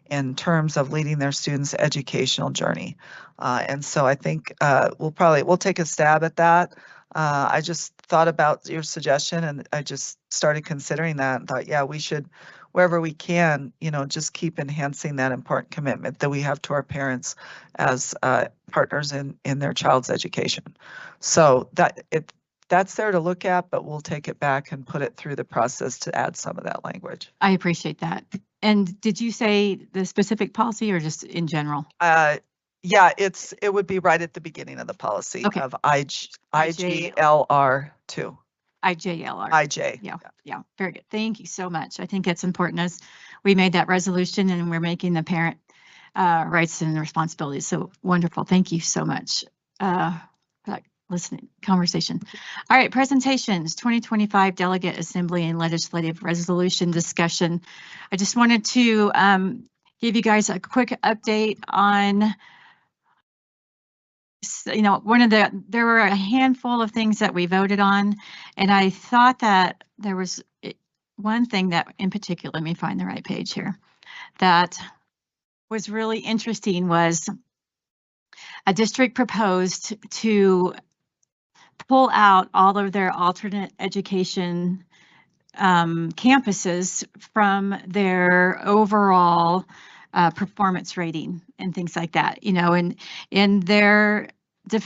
in terms of leading their students' educational journey. And so I think we'll take a stab at that. I just thought about your suggestion and I just started considering that and thought, yeah, we should, wherever we can, you know, just keep enhancing that important commitment that we have to our parents as partners in their child's education. So that's there to look at, but we'll take it back and put it through the process to add some of that language. I appreciate that. And did you say the specific policy or just in general? Yeah, it would be right at the beginning of the policy of IGLR2. IJLR. IJ. Yeah, very good. Thank you so much. I think it's important as we made that resolution and we're making the parent rights and responsibilities. So wonderful. Thank you so much for that listening conversation. All right, presentations, 2025 Delegate Assembly and Legislative Resolution discussion. I just wanted to give you guys a quick update on, you know, there were a handful of things that we voted on, and I thought that there was one thing that in particular, let me find the right page here, that was really interesting was a district proposed to pull out all of their alternate education campuses from their overall performance rating and things like that, you know, and in their,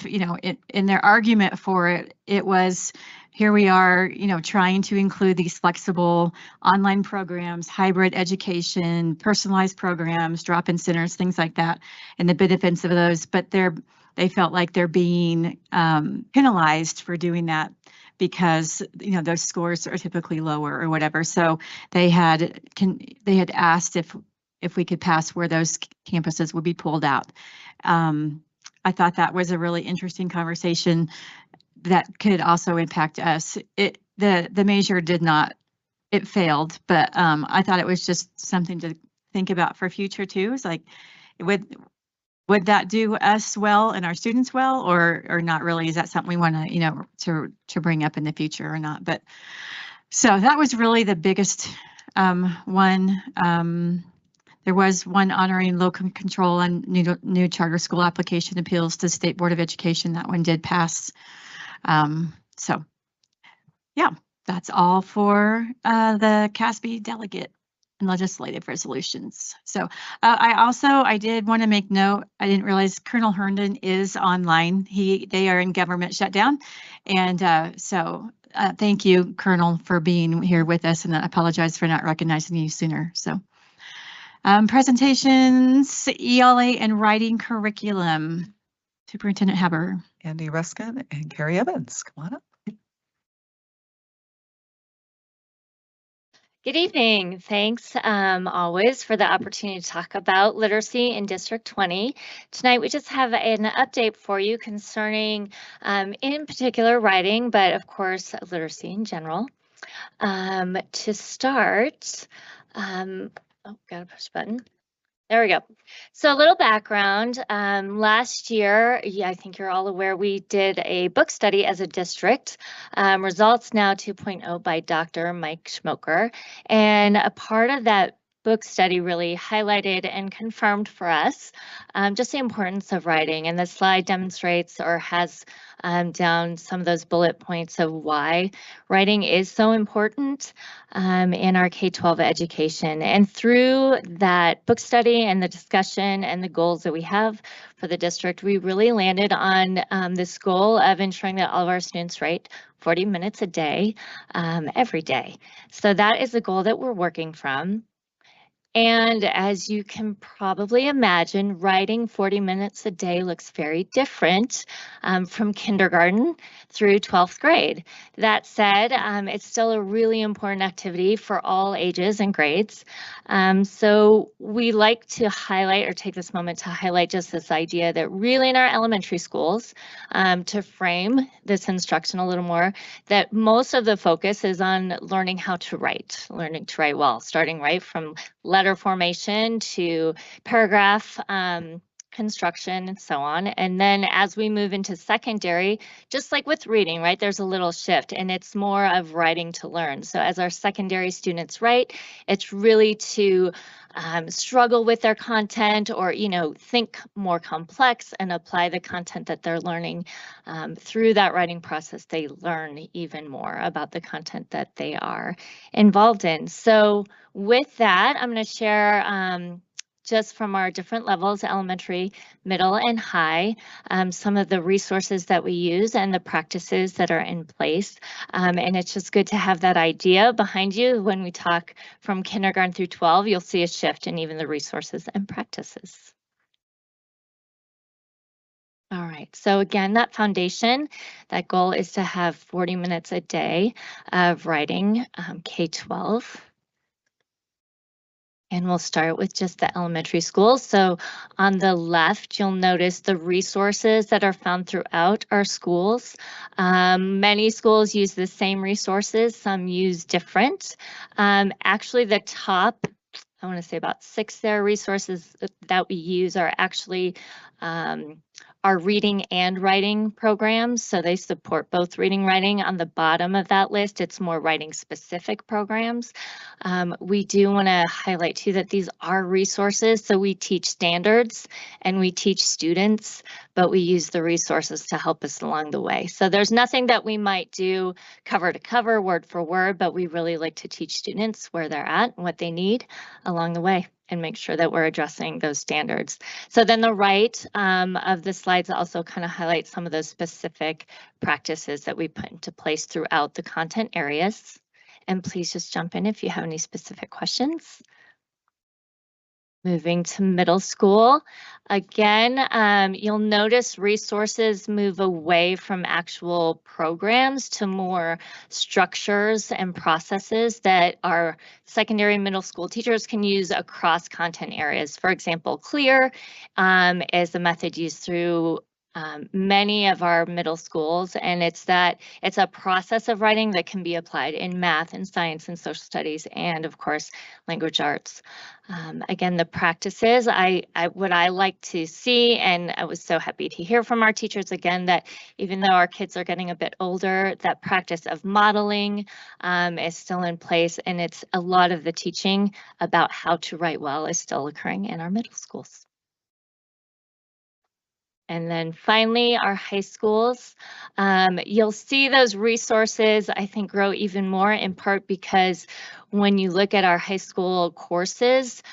you know, in their argument for it, it was, here we are, you know, trying to include these flexible online programs, hybrid education, personalized programs, drop-in centers, things like that, and the benefits of those, but they felt like they're being penalized for doing that because, you know, those scores are typically lower or whatever. So they had asked if we could pass where those campuses would be pulled out. I thought that was a really interesting conversation that could also impact us. The measure did not, it failed, but I thought it was just something to think about for future too. It's like, would that do us well and our students well, or not really? Is that something we want to, you know, to bring up in the future or not? But so that was really the biggest one. There was one honoring local control on new charter school application appeals to State Board of Education. That one did pass. So yeah, that's all for the CASB delegate and legislative resolutions. So I did want to make note, I didn't realize Colonel Herndon is online. They are in government shutdown. And so thank you, Colonel, for being here with us, and I apologize for not recognizing you sooner. So presentations, ELA and writing curriculum. Superintendent Haber. Andy Ruskin and Carrie Evans, come on up. Good evening. Thanks always for the opportunity to talk about literacy in District 20. Tonight we just have an update for you concerning in particular writing, but of course literacy in general. To start, gotta push the button. There we go. So a little background. Last year, I think you're all aware, we did a book study as a district, Results Now 2.0 by Dr. Mike Schmoker. And a part of that book study really highlighted and confirmed for us just the importance of writing. And the slide demonstrates or has down some of those bullet points of why writing is so important in our K-12 education. And through that book study and the discussion and the goals that we have for the district, we really landed on this goal of ensuring that all of our students write 40 minutes a day, every day. So that is the goal that we're working from. And as you can probably imagine, writing 40 minutes a day looks very different from kindergarten through 12th grade. That said, it's still a really important activity for all ages and grades. So we like to highlight or take this moment to highlight just this idea that really in our elementary schools, to frame this instruction a little more, that most of the focus is on learning how to write, learning to write well, starting right from letter formation to paragraph construction and so on. And then as we move into secondary, just like with reading, right, there's a little shift and it's more of writing to learn. So as our secondary students write, it's really to struggle with their content or, you know, think more complex and apply the content that they're learning. Through that writing process, they learn even more about the content that they are involved in. So with that, I'm going to share just from our different levels, elementary, middle, and high, some of the resources that we use and the practices that are in place. And it's just good to have that idea behind you. When we talk from kindergarten through 12, you'll see a shift in even the resources and practices. All right, so again, that foundation, that goal is to have 40 minutes a day of writing K-12. And we'll start with just the elementary school. So on the left, you'll notice the resources that are found throughout our schools. Many schools use the same resources, some use different. Actually, the top, I want to say about 6 resources that we use are actually our reading and writing programs. So they support both reading and writing. On the bottom of that list, it's more writing specific programs. We do want to highlight too that these are resources. So we teach standards and we teach students, but we use the resources to help us along the way. So there's nothing that we might do cover to cover, word for word, but we really like to teach students where they're at and what they need along the way, and make sure that we're addressing those standards. So then the right of the slides also kind of highlights some of those specific practices that we put into place throughout the content areas. And please just jump in if you have any specific questions. Moving to middle school, again, you'll notice resources move away from actual programs to more structures and processes that our secondary and middle school teachers can use across content areas. For example, CLEAR is a method used through many of our middle schools, and it's a process of writing that can be applied in math and science and social studies, and of course language arts. Again, the practices what I like to see, and I was so happy to hear from our teachers again that even though our kids are getting a bit older, that practice of modeling is still in place, and it's a lot of the teaching about how to write well is still occurring in our middle schools. And then finally, our high schools, you'll see those resources, I think, grow even more, in part because when you look at our high school courses,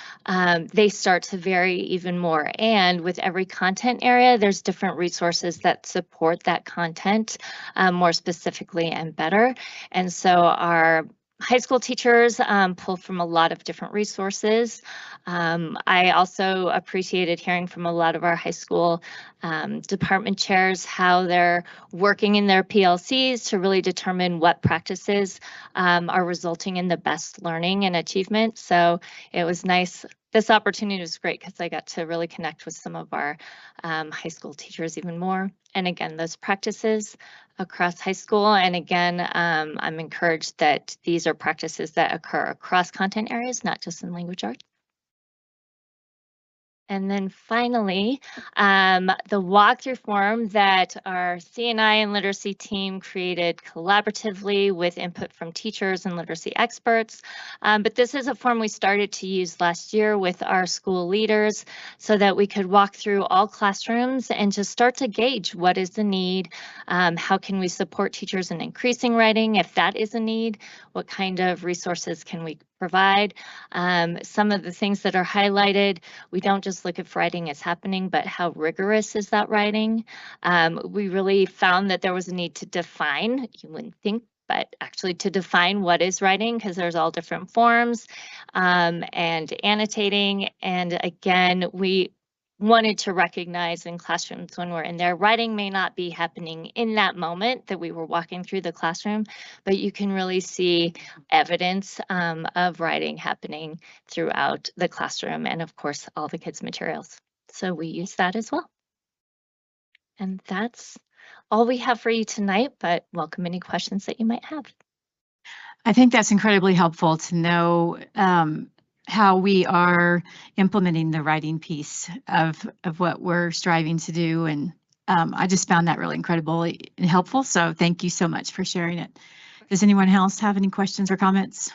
they start to vary even more. And with every content area, there's different resources that support that content more specifically and better. And so our high school teachers pull from a lot of different resources. I also appreciated hearing from a lot of our high school department chairs how they're working in their PLCs to really determine what practices are resulting in the best learning and achievement. So it was nice. This opportunity was great because I got to really connect with some of our high school teachers even more. And again, those practices across high school. And again, I'm encouraged that these are practices that occur across content areas, not just in language arts. And then finally, the walkthrough form that our C&I and literacy team created collaboratively with input from teachers and literacy experts. But this is a form we started to use last year with our school leaders so that we could walk through all classrooms and just start to gauge what is the need, how can we support teachers in increasing writing if that is a need, what kind of resources can we provide. Some of the things that are highlighted, we don't just look at writing as happening, but how rigorous is that writing? We really found that there was a need to define, you wouldn't think, but actually to define what is writing, because there's all different forms and annotating. And again, we wanted to recognize in classrooms when we're in there, writing may not be happening in that moment that we were walking through the classroom, but you can really see evidence of writing happening throughout the classroom and of course all the kids' materials. So we use that as well. And that's all we have for you tonight, but welcome any questions that you might have. I think that's incredibly helpful to know how we are implementing the writing piece of what we're striving to do. And I just found that really incredibly helpful. So thank you so much for sharing it. Does anyone else have any questions or comments?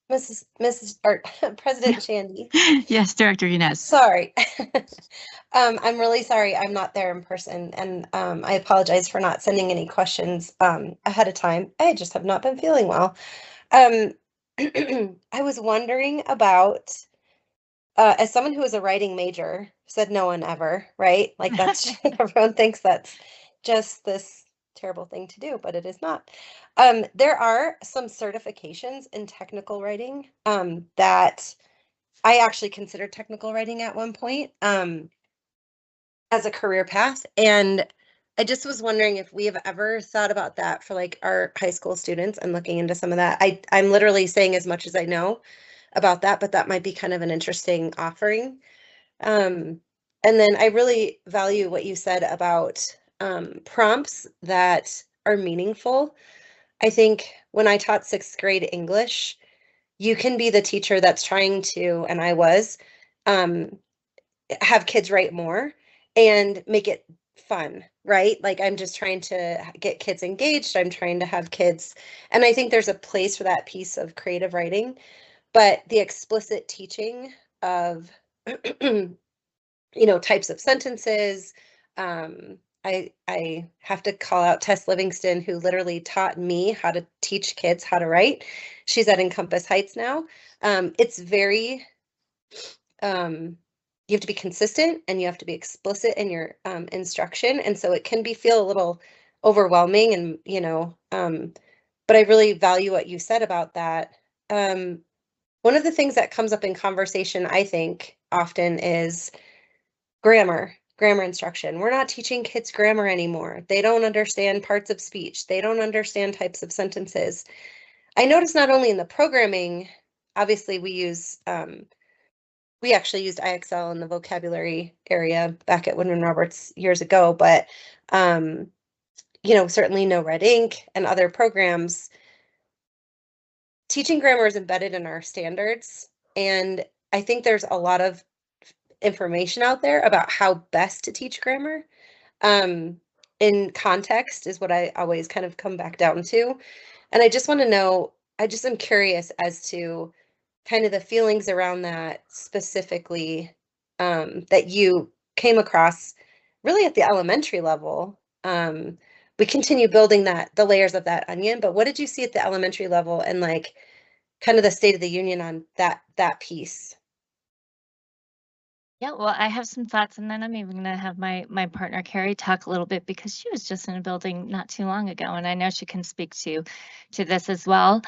President Shandy. Yes, Director Yanez. Sorry. I'm really sorry I'm not there in person, and I apologize for not sending any questions ahead of time. I just have not been feeling well. I was wondering about, as someone who is a writing major, said no one ever, right? Like that's, everyone thinks that's just this terrible thing to do, but it is not. There are some certifications in technical writing that I actually considered technical writing at one point as a career path. And I just was wondering if we have ever thought about that for like our high school students and looking into some of that. I'm literally saying as much as I know about that, but that might be kind of an interesting offering. And then I really value what you said about prompts that are meaningful. I think when I taught 6th grade English, you can be the teacher that's trying to, and I was, have kids write more and make it fun, right? Like I'm just trying to get kids engaged. I'm trying to have kids, and I think there's a place for that piece of creative writing, but the explicit teaching of, types of sentences. I have to call out Tess Livingston, who literally taught me how to teach kids how to write. She's at Encompass Heights now. It's very, you have to be consistent and you have to be explicit in your instruction. And so it can feel a little overwhelming and, but I really value what you said about that. One of the things that comes up in conversation, I think, often is grammar instruction. We're not teaching kids grammar anymore. They don't understand parts of speech. They don't understand types of sentences. I notice not only in the programming, obviously we actually used IXL in the vocabulary area back at Windman Roberts years ago, but certainly No Red Ink and other programs. Teaching grammar is embedded in our standards, and I think there's a lot of information out there about how best to teach grammar. In context is what I always kind of come back down to. And I just want to know, I just am curious as to kind of the feelings around that specifically, that you came across really at the elementary level. We continue building the layers of that onion, but what did you see at the elementary level and like kind of the state of the union on that piece? Yeah, well, I have some thoughts, and then I'm even going to have my partner Carrie talk a little bit because she was just in a building not too long ago, and I know she can speak to this as well.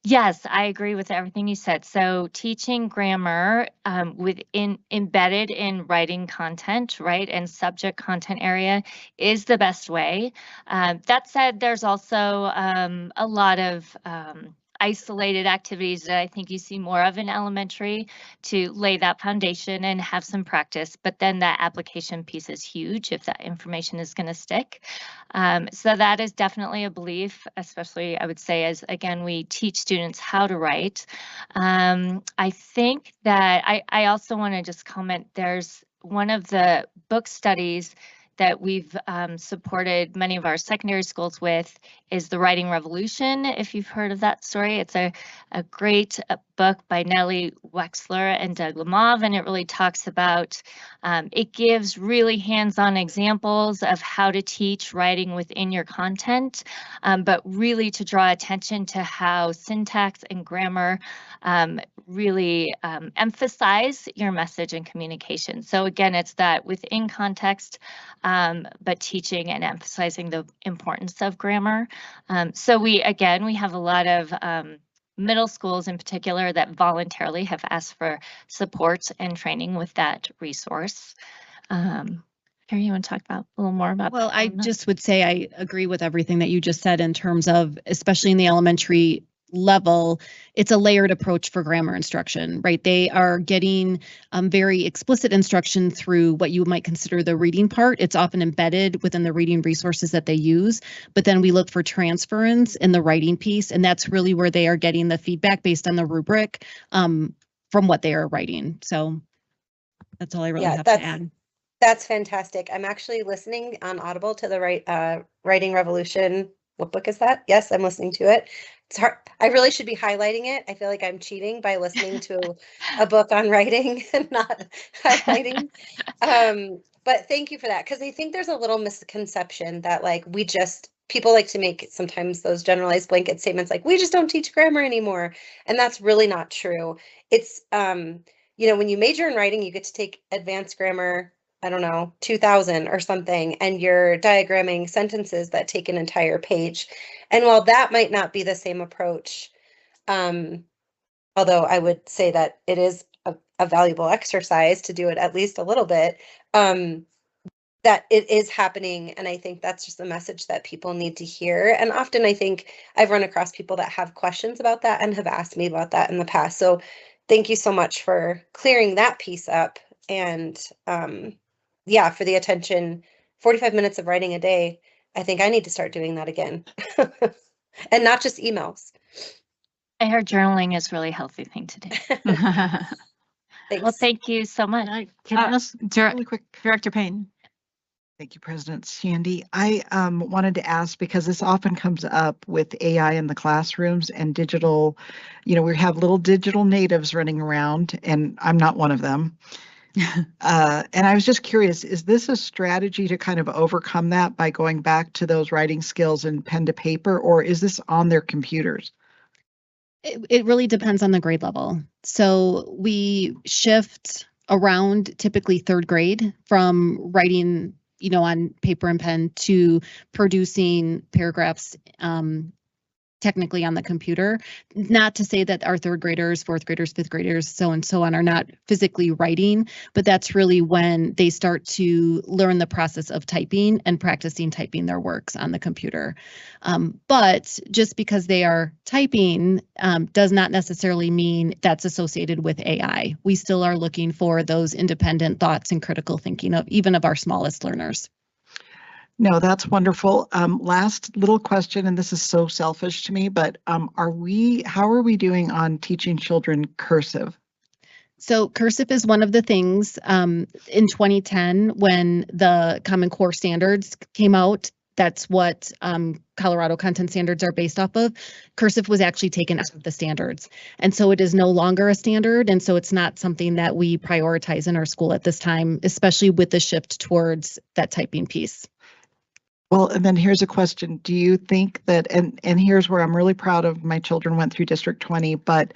Yes, I agree with everything you said. So teaching grammar embedded in writing content, right, and subject content area is the best way. That said, there's also a lot of isolated activities that I think you see more of in elementary to lay that foundation and have some practice, but then that application piece is huge if that information is going to stick. So that is definitely a belief, especially I would say as, again, we teach students how to write. I think that I also want to just comment, there's one of the book studies that we've supported many of our secondary schools with is The Writing Revolution, if you've heard of that story. It's a great book by Nellie Wexler and Doug Lemov, and it really talks about, it gives really hands-on examples of how to teach writing within your content, but really to draw attention to how syntax and grammar really emphasize your message and communication. So again, it's that within context, but teaching and emphasizing the importance of grammar. So we have a lot of middle schools in particular that voluntarily have asked for support and training with that resource. Carrie, you want to talk about a little more about that? Well, I just would say I agree with everything that you just said in terms of, especially in the elementary level, it's a layered approach for grammar instruction, right? They are getting very explicit instruction through what you might consider the reading part. It's often embedded within the reading resources that they use, but then we look for transference in the writing piece, and that's really where they are getting the feedback based on the rubric from what they are writing. So that's all I really have to add. That's fantastic. I'm actually listening on Audible to the Writing Revolution. What book is that? Yes, I'm listening to it. It's hard. I really should be highlighting it. I feel like I'm cheating by listening to a book on writing and not highlighting. But thank you for that, because I think there's a little misconception that like people like to make sometimes those generalized blanket statements like we just don't teach grammar anymore, and that's really not true. It's when you major in writing, you get to take advanced grammar, I don't know, 2000 or something, and you're diagramming sentences that take an entire page. And while that might not be the same approach, although I would say that it is a valuable exercise to do it at least a little bit, that it is happening. And I think that's just a message that people need to hear. And often I think I've run across people that have questions about that and have asked me about that in the past. So thank you so much for clearing that piece up. And for the attention, 45 minutes of writing a day. I think I need to start doing that again. And not just emails. I heard journaling is really a healthy thing to do. Well, thank you so much. Can I ask really quick, Director Payne? Thank you, President Shandy. I wanted to ask, because this often comes up with AI in the classrooms and digital, we have little digital natives running around, and I'm not one of them. And I was just curious, is this a strategy to kind of overcome that by going back to those writing skills and pen to paper, or is this on their computers? It really depends on the grade level. So we shift around typically third grade from writing, on paper and pen to producing paragraphs technically on the computer. Not to say that our third graders, fourth graders, fifth graders, so and so on are not physically writing, but that's really when they start to learn the process of typing and practicing typing their works on the computer. But just because they are typing does not necessarily mean that's associated with AI. We still are looking for those independent thoughts and critical thinking of even of our smallest learners. No, that's wonderful. Last little question, and this is so selfish to me, but how are we doing on teaching children cursive? So cursive is one of the things in 2010 when the Common Core standards came out. That's what Colorado content standards are based off of. Cursive was actually taken out of the standards. And so it is no longer a standard. And so it's not something that we prioritize in our school at this time, especially with the shift towards that typing piece. Well, and then here's a question. Do you think that, and here's where I'm really proud of my children went through District 20, but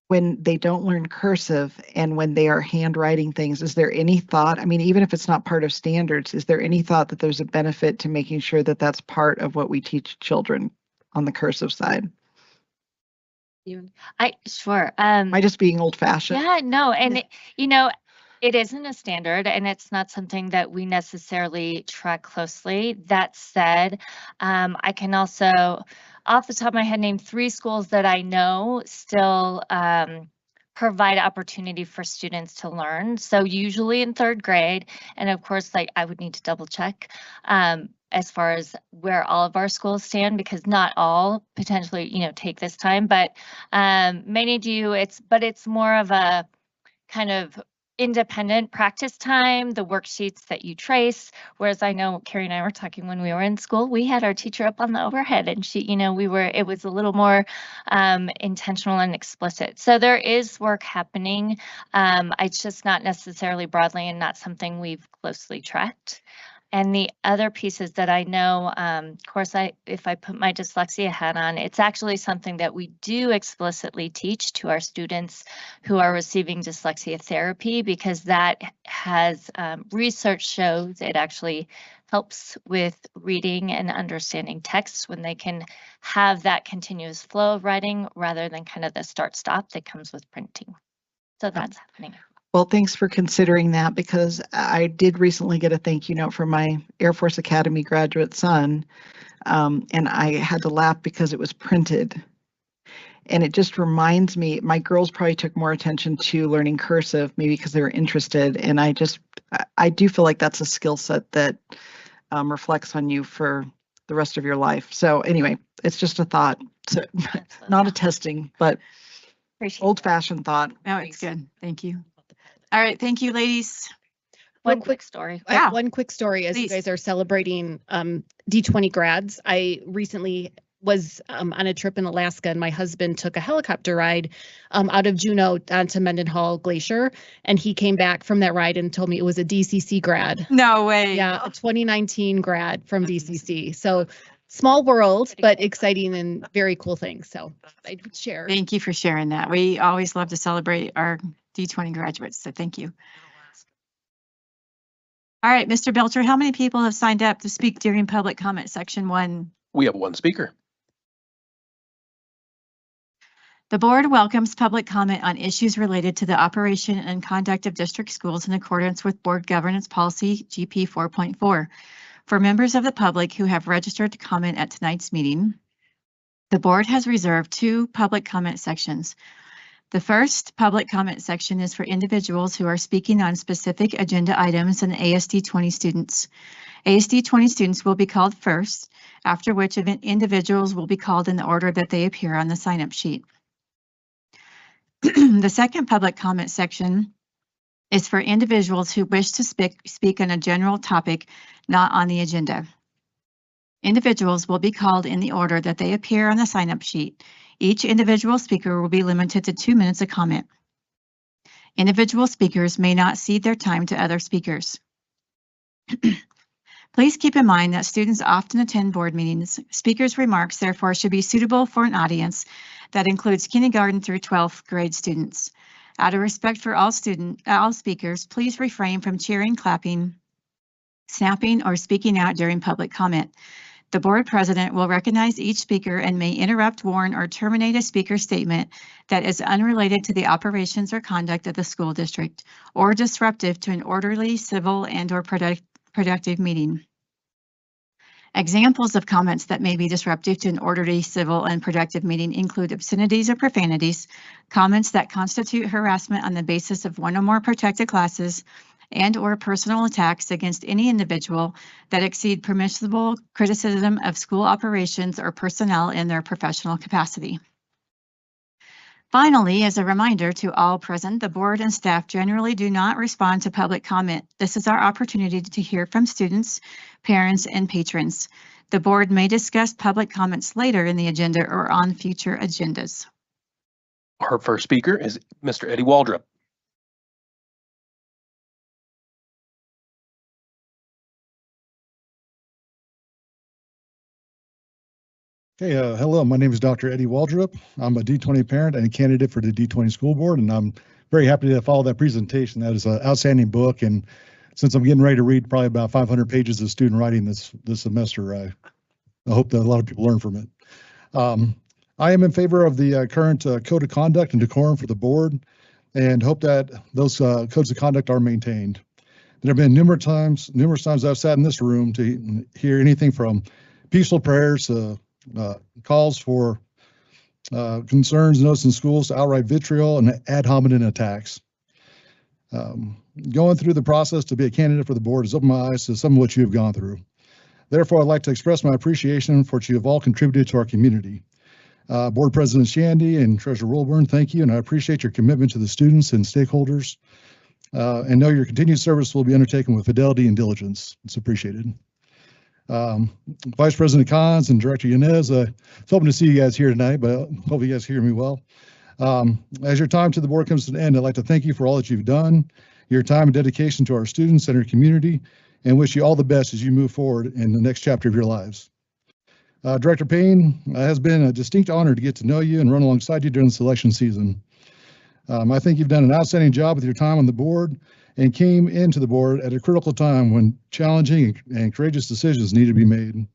when they don't learn cursive and when they are handwriting things, is there any thought, even if it's not part of standards, is there any thought that there's a benefit to making sure that that's part of what we teach children on the cursive side? Sure. Am I just being old fashioned? Yeah, no. And, it isn't a standard and it's not something that we necessarily track closely. That said, I can also, off the top of my head, name 3 schools that I know still provide opportunity for students to learn. So usually in 3rd grade, and of course, I would need to double check as far as where all of our schools stand, because not all potentially, take this time, but many do. It's more of a kind of independent practice time, the worksheets that you trace. Whereas I know Carrie and I were talking when we were in school, we had our teacher up on the overhead and she, it was a little more intentional and explicit. So there is work happening. It's just not necessarily broadly and not something we've closely tracked. And the other pieces that I know, of course, if I put my dyslexia hat on, it's actually something that we do explicitly teach to our students who are receiving dyslexia therapy, because that has research shows it actually helps with reading and understanding text when they can have that continuous flow of writing rather than kind of the start-stop that comes with printing. So that's happening. Well, thanks for considering that, because I did recently get a thank you note from my Air Force Academy graduate son, and I had to laugh because it was printed. And it just reminds me, my girls probably took more attention to learning cursive, maybe because they were interested. And I do feel like that's a skill set that reflects on you for the rest of your life. So anyway, it's just a thought. So not a testing, but old-fashioned thought. No, it's good. Thank you. All right. Thank you, ladies. One quick story. Yeah. One quick story as you guys are celebrating D20 grads. I recently was on a trip in Alaska and my husband took a helicopter ride out of Juneau down to Mendenhall Glacier. And he came back from that ride and told me it was a DCC grad. No way. Yeah, a 2019 grad from DCC. So small world, but exciting and very cool things. So I would share. Thank you for sharing that. We always love to celebrate our D20 graduates, so thank you. All right, Mr. Belcher, how many people have signed up to speak during public comment section 1? We have 1 speaker. The board welcomes public comment on issues related to the operation and conduct of district schools in accordance with board governance policy GP 4.4. For members of the public who have registered to comment at tonight's meeting, the board has reserved 2 public comment sections. The first public comment section is for individuals who are speaking on specific agenda items and ASD 20 students. ASD 20 students will be called first, after which individuals will be called in the order that they appear on the sign-up sheet. The second public comment section is for individuals who wish to speak on a general topic not on the agenda. Individuals will be called in the order that they appear on the sign-up sheet. Each individual speaker will be limited to 2 minutes of comment. Individual speakers may not cede their time to other speakers. Please keep in mind that students often attend board meetings. Speakers' remarks, therefore, should be suitable for an audience that includes kindergarten through 12th grade students. Out of respect for all speakers, please refrain from cheering, clapping, snapping, or speaking out during public comment. The board president will recognize each speaker and may interrupt, warn, or terminate a speaker's statement that is unrelated to the operations or conduct of the school district or disruptive to an orderly, civil, and/or productive meeting. Examples of comments that may be disruptive to an orderly, civil, and productive meeting include obscenities or profanities, comments that constitute harassment on the basis of one or more protected classes, and/or personal attacks against any individual that exceed permissible criticism of school operations or personnel in their professional capacity. Finally, as a reminder to all present, the board and staff generally do not respond to public comment. This is our opportunity to hear from students, parents, and patrons. The board may discuss public comments later in the agenda or on future agendas. Our first speaker is Mr. Eddie Waldrop. Okay, hello, my name is Dr. Eddie Waldrop. I'm a D20 parent and a candidate for the D20 school board, and I'm very happy to follow that presentation. That is an outstanding book, and since I'm getting ready to read probably about 500 pages of student writing this semester, I hope that a lot of people learn from it. I am in favor of the current code of conduct and decorum for the board, and hope that those codes of conduct are maintained. There have been numerous times I've sat in this room to hear anything from peaceful prayers to calls for concerns noticed in schools to outright vitriol and ad hominem attacks. Going through the process to be a candidate for the board has opened my eyes to some of what you have gone through. Therefore, I'd like to express my appreciation for what you have all contributed to our community. Board President Shandy and Treasurer Wilburn, thank you, and I appreciate your commitment to the students and stakeholders, and know your continued service will be undertaken with fidelity and diligence. It's appreciated. Vice President Collins and Director Yanez, I was hoping to see you guys here tonight, but I hope you guys hear me well. As your time to the board comes to an end, I'd like to thank you for all that you've done, your time and dedication to our students and our community, and wish you all the best as you move forward in the next chapter of your lives. Director Payne, it has been a distinct honor to get to know you and run alongside you during the selection season. I think you've done an outstanding job with your time on the board and came into the board at a critical time when challenging and courageous decisions need to be made.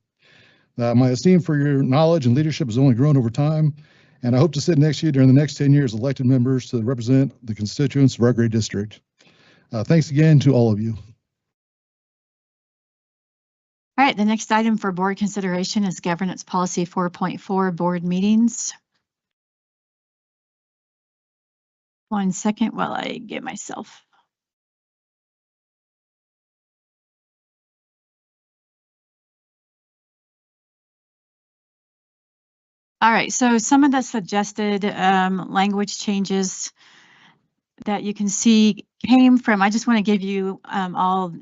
My esteem for your knowledge and leadership has only grown over time, and I hope to sit next to you during the next 10 years as elected members to represent the constituents of our great district. Thanks again to all of you. All right, the next item for board consideration is Governance Policy 4.4, board meetings. 1 second while I get myself. All right, so some of the suggested language changes that you can see came from, I just want to give you all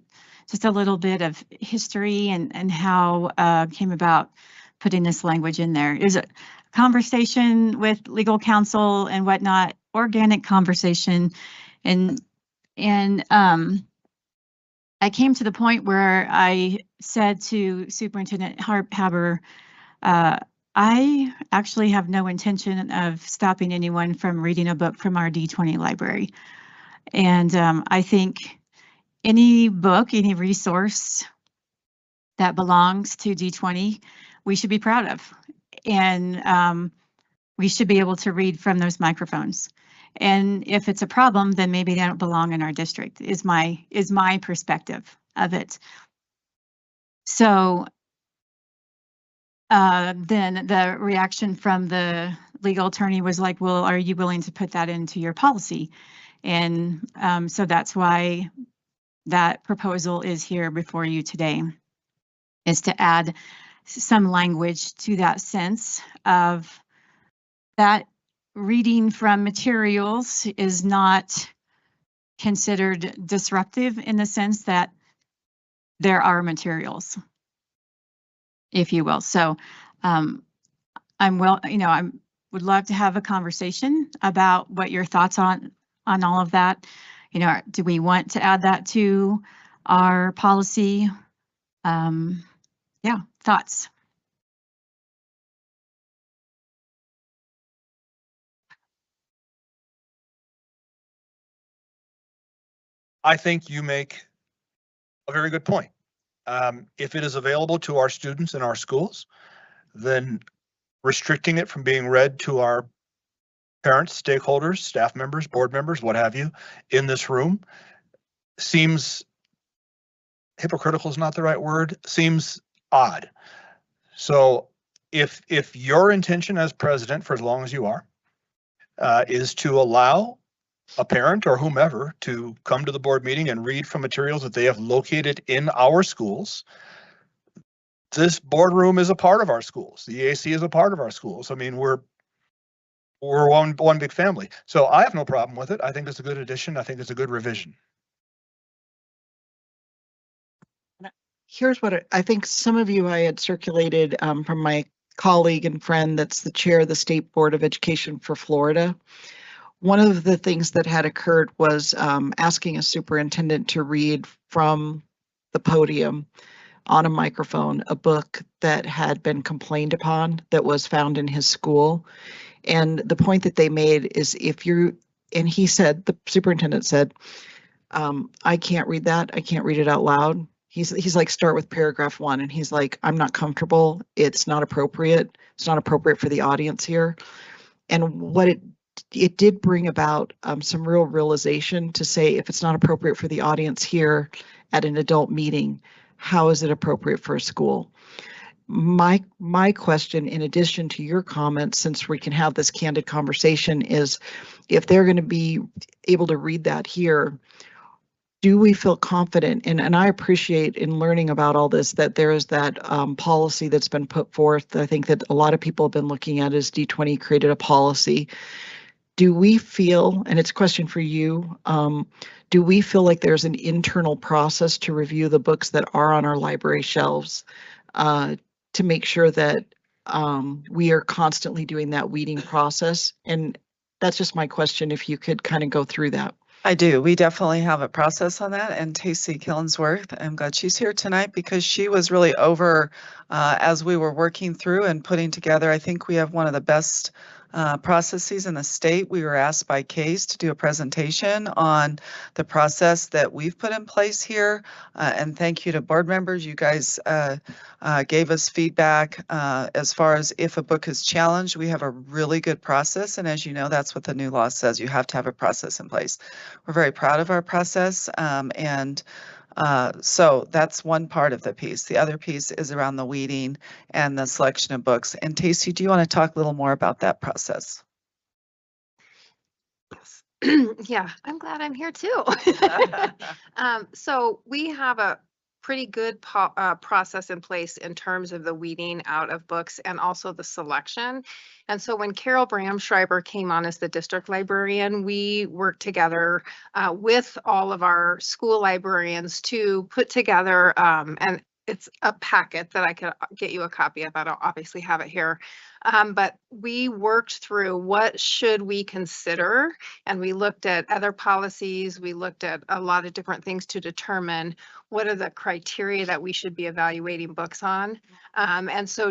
just a little bit of history and how came about putting this language in there. Is a conversation with legal counsel and whatnot, organic conversation, and I came to the point where I said to Superintendent Haber, I actually have no intention of stopping anyone from reading a book from our D20 library. And I think any book, any resource that belongs to D20, we should be proud of. And we should be able to read from those microphones. And if it's a problem, then maybe they don't belong in our district, is my perspective of it. So then the reaction from the legal attorney was like, well, are you willing to put that into your policy? And so that's why that proposal is here before you today, is to add some language to that sense of that reading from materials is not considered disruptive in the sense that there are materials, if you will. So I would love to have a conversation about what your thoughts on all of that. Do we want to add that to our policy? Yeah, thoughts. I think you make a very good point. If it is available to our students in our schools, then restricting it from being read to our parents, stakeholders, staff members, board members, what have you, in this room seems hypocritical is not the right word, seems odd. So if your intention as president, for as long as you are, is to allow a parent or whomever to come to the board meeting and read from materials that they have located in our schools, this boardroom is a part of our schools. The EAC is a part of our schools. I mean, we're one big family. So I have no problem with it. I think it's a good addition. I think it's a good revision. Here's what I think some of you I had circulated from my colleague and friend that's the chair of the State Board of Education for Florida. One of the things that had occurred was asking a superintendent to read from the podium on a microphone a book that had been complained upon that was found in his school. And the point that they made is and he said, the superintendent said, I can't read that. I can't read it out loud. He's like, start with paragraph 1. And he's like, I'm not comfortable. It's not appropriate. It's not appropriate for the audience here. And what it did bring about some real realization to say, if it's not appropriate for the audience here at an adult meeting, how is it appropriate for a school? My question, in addition to your comments, since we can have this candid conversation, is if they're going to be able to read that here, do we feel confident? And I appreciate in learning about all this that there is that policy that's been put forth. I think that a lot of people have been looking at as D20 created a policy. Do we feel, and it's a question for you, do we feel like there's an internal process to review the books that are on our library shelves to make sure that we are constantly doing that weeding process? And that's just my question, if you could kind of go through that. I do. We definitely have a process on that. And Tacey Killingsworth, I'm glad she's here tonight because she was really over as we were working through and putting together. I think we have one of the best processes in the state. We were asked by CASE to do a presentation on the process that we've put in place here. And thank you to board members. You guys gave us feedback as far as if a book is challenged. We have a really good process. And as you know, that's what the new law says. You have to have a process in place. We're very proud of our process. So that's one part of the piece. The other piece is around the weeding and the selection of books. And Tacey, do you want to talk a little more about that process? Yeah, I'm glad I'm here too. So we have a pretty good process in place in terms of the weeding out of books and also the selection. And so when Carol Bramschreiber came on as the district librarian, we worked together with all of our school librarians to put together, and it's a packet that I could get you a copy of. I don't obviously have it here. But we worked through what should we consider, and we looked at other policies. We looked at a lot of different things to determine what are the criteria that we should be evaluating books on. And so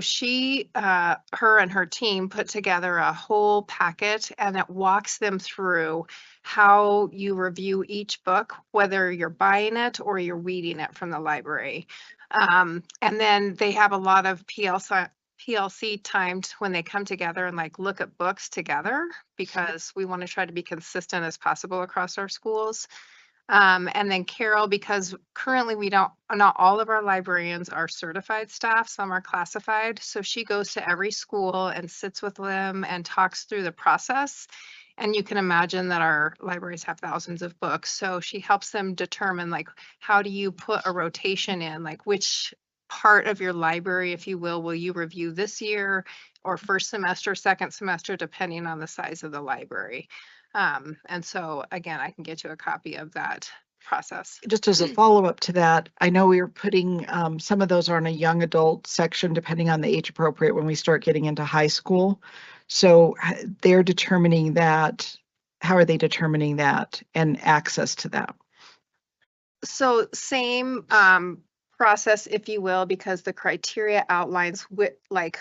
her and her team put together a whole packet, and it walks them through how you review each book, whether you're buying it or you're reading it from the library. And then they have a lot of PLC timed when they come together and like look at books together, because we want to try to be consistent as possible across our schools. And then Carol, because currently not all of our librarians are certified staff, some are classified. So she goes to every school and sits with them and talks through the process. And you can imagine that our libraries have thousands of books. So she helps them determine, like, how do you put a rotation in, like which part of your library, if you will you review this year or first semester, second semester, depending on the size of the library. And so again, I can get you a copy of that process. Just as a follow-up to that, I know we were putting, some of those are in a young adult section, depending on the age appropriate when we start getting into high school. So they're determining that, how are they determining that and access to that? So same process, if you will, because the criteria outlines like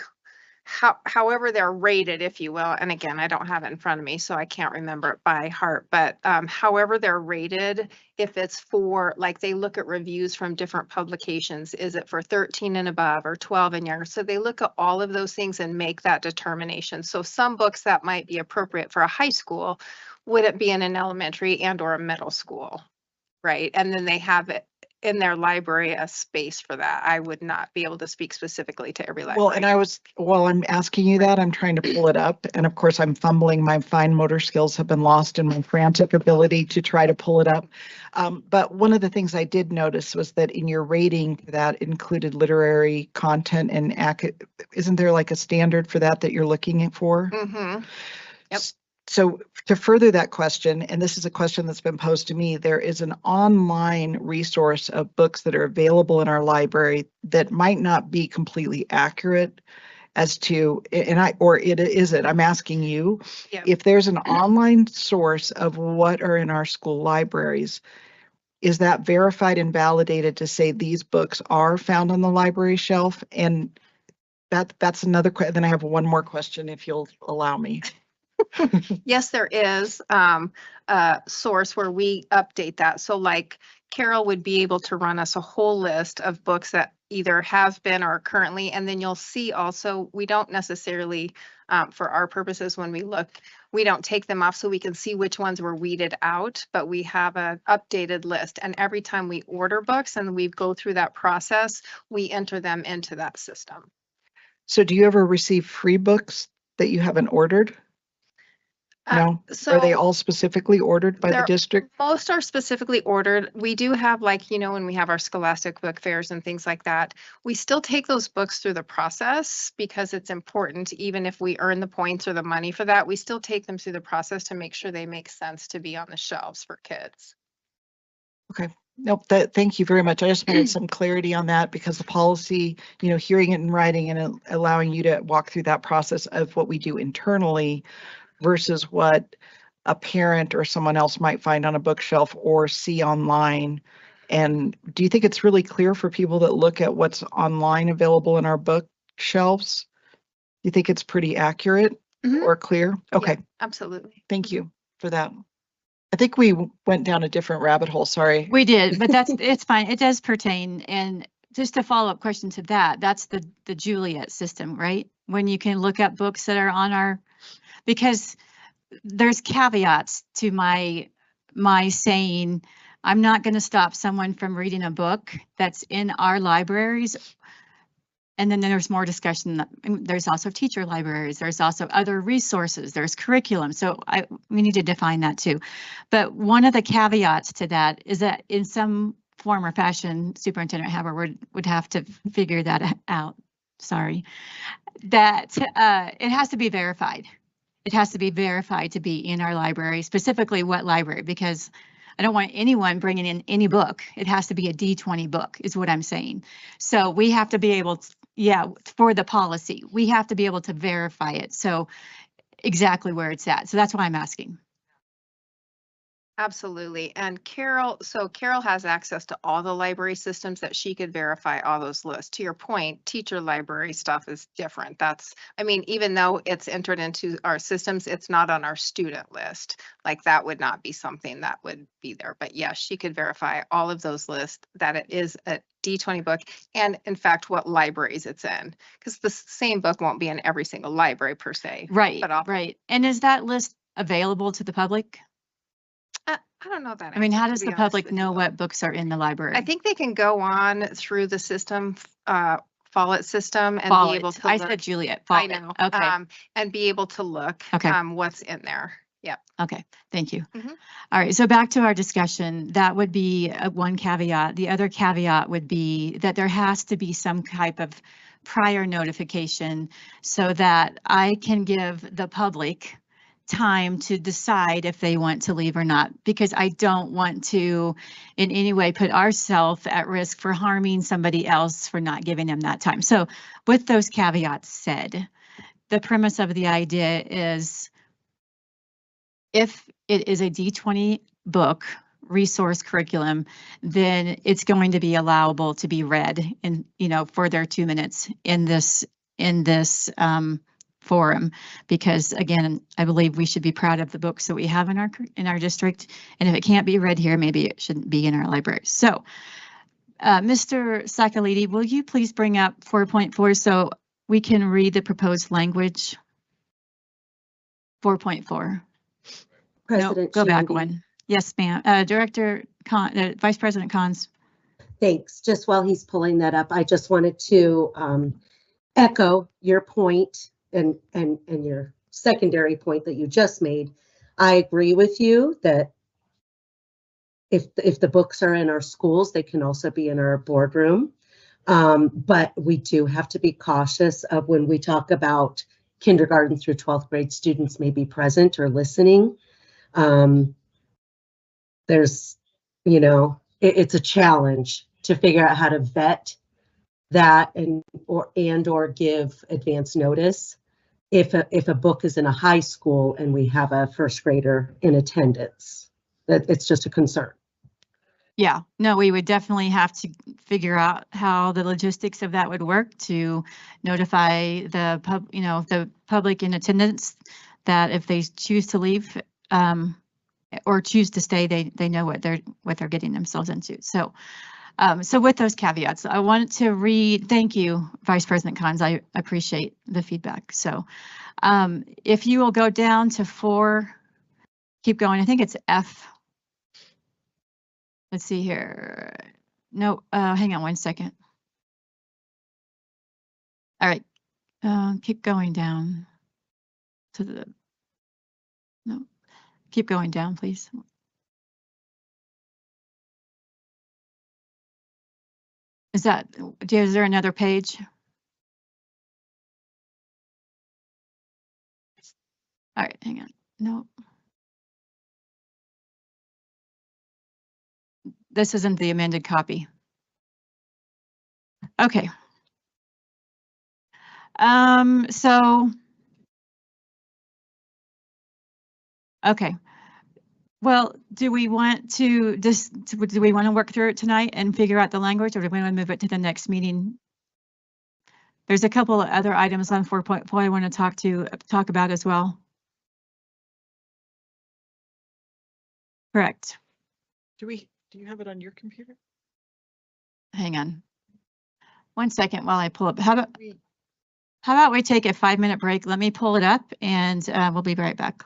however they're rated, if you will. And again, I don't have it in front of me, so I can't remember it by heart, but however they're rated, if it's for, like, they look at reviews from different publications, is it for 13 and above or 12 and younger? So they look at all of those things and make that determination. So some books that might be appropriate for a high school wouldn't be in an elementary and or a middle school, right? And then they have it in their library a space for that. I would not be able to speak specifically to every library. Well, and while I'm asking you that, I'm trying to pull it up. And of course, I'm fumbling. My fine motor skills have been lost in my frantic ability to try to pull it up. But one of the things I did notice was that in your rating that included literary content and isn't there like a standard for that you're looking for? Mm-hmm. Yep. So to further that question, and this is a question that's been posed to me, there is an online resource of books that are available in our library that might not be completely accurate as to, I'm asking you, if there's an online source of what are in our school libraries, is that verified and validated to say these books are found on the library shelf? And that's another question. Then I have one more question, if you'll allow me. Yes, there is a source where we update that. So like Carol would be able to run us a whole list of books that either have been or are currently, and then you'll see also, we don't necessarily, for our purposes when we look, we don't take them off so we can see which ones were weeded out, but we have an updated list. And every time we order books and we go through that process, we enter them into that system. So do you ever receive free books that you haven't ordered? No, are they all specifically ordered by the district? Most are specifically ordered. We do have, like, when we have our Scholastic book fairs and things like that, we still take those books through the process because it's important. Even if we earn the points or the money for that, we still take them through the process to make sure they make sense to be on the shelves for kids. Okay. Nope. Thank you very much. I just wanted some clarity on that because the policy, hearing it in writing and allowing you to walk through that process of what we do internally versus what a parent or someone else might find on a bookshelf or see online. And do you think it's really clear for people that look at what's online available in our bookshelves? Do you think it's pretty accurate or clear? Okay. Yeah, absolutely. Thank you for that. I think we went down a different rabbit hole. Sorry. We did, but it's fine. It does pertain. And just a follow-up question to that, that's the Juliet system, right? When you can look at books that are on because there's caveats to my saying, I'm not going to stop someone from reading a book that's in our libraries. And then there's more discussion. There's also teacher libraries. There's also other resources. There's curriculum. So we need to define that too. But one of the caveats to that is that in some form or fashion, Superintendent Haber would have to figure that out. Sorry, that it has to be verified. It has to be verified to be in our library, specifically what library, because I don't want anyone bringing in any book. It has to be a D20 book is what I'm saying. So we have to be able to, for the policy, we have to be able to verify it. So exactly where it's at. So that's why I'm asking. Absolutely. And Carol has access to all the library systems that she could verify all those lists. To your point, teacher library stuff is different. Even though it's entered into our systems, it's not on our student list. Like that would not be something that would be there. But yes, she could verify all of those lists that it is a D20 book and in fact, what libraries it's in, because the same book won't be in every single library per se. Right, right. And is that list available to the public? I don't know that. How does the public know what books are in the library? I think they can go on through the system, Follett system, and be able to. I said Juliet. Follett. I know. Okay. And be able to look. Okay. What's in there? Yep. Okay. Thank you. All right. So back to our discussion. That would be one caveat. The other caveat would be that there has to be some type of prior notification so that I can give the public time to decide if they want to leave or not, because I don't want to in any way put ourselves at risk for harming somebody else for not giving them that time. So with those caveats said, the premise of the idea is if it is a D20 book resource curriculum, then it's going to be allowable to be read in, for their 2 minutes in this forum, because again, I believe we should be proud of the books that we have in our district. And if it can't be read here, maybe it shouldn't be in our library. So Mr. Sakalidi, will you please bring up 4.4 so we can read the proposed language? 4.4. No, go back one. Yes, ma'am. Vice President Cons. Thanks. Just while he's pulling that up, I just wanted to echo your point and your secondary point that you just made. I agree with you that if the books are in our schools, they can also be in our boardroom. But we do have to be cautious of when we talk about kindergarten through 12th grade students may be present or listening. There's, it's a challenge to figure out how to vet that or give advance notice if a book is in a high school and we have a first grader in attendance. That it's just a concern. Yeah, no, we would definitely have to figure out how the logistics of that would work to notify the public in attendance that if they choose to leave or choose to stay, they know what they're getting themselves into. So with those caveats, I wanted to read. Thank you, Vice President Cons. I appreciate the feedback. So if you will go down to 4, keep going. I think it's F. Let's see here. No, hang on 1 second. All right, keep going down to keep going down, please. Is there another page? All right, hang on. No. This isn't the amended copy. Okay. Okay. Well, do we want to work through it tonight and figure out the language, or do we want to move it to the next meeting? There's a couple of other items on 4.4 I want to talk about as well. Correct. Do you have it on your computer? Hang on 1 second while I pull up. How about we take a 5-minute break? Let me pull it up and we'll be right back.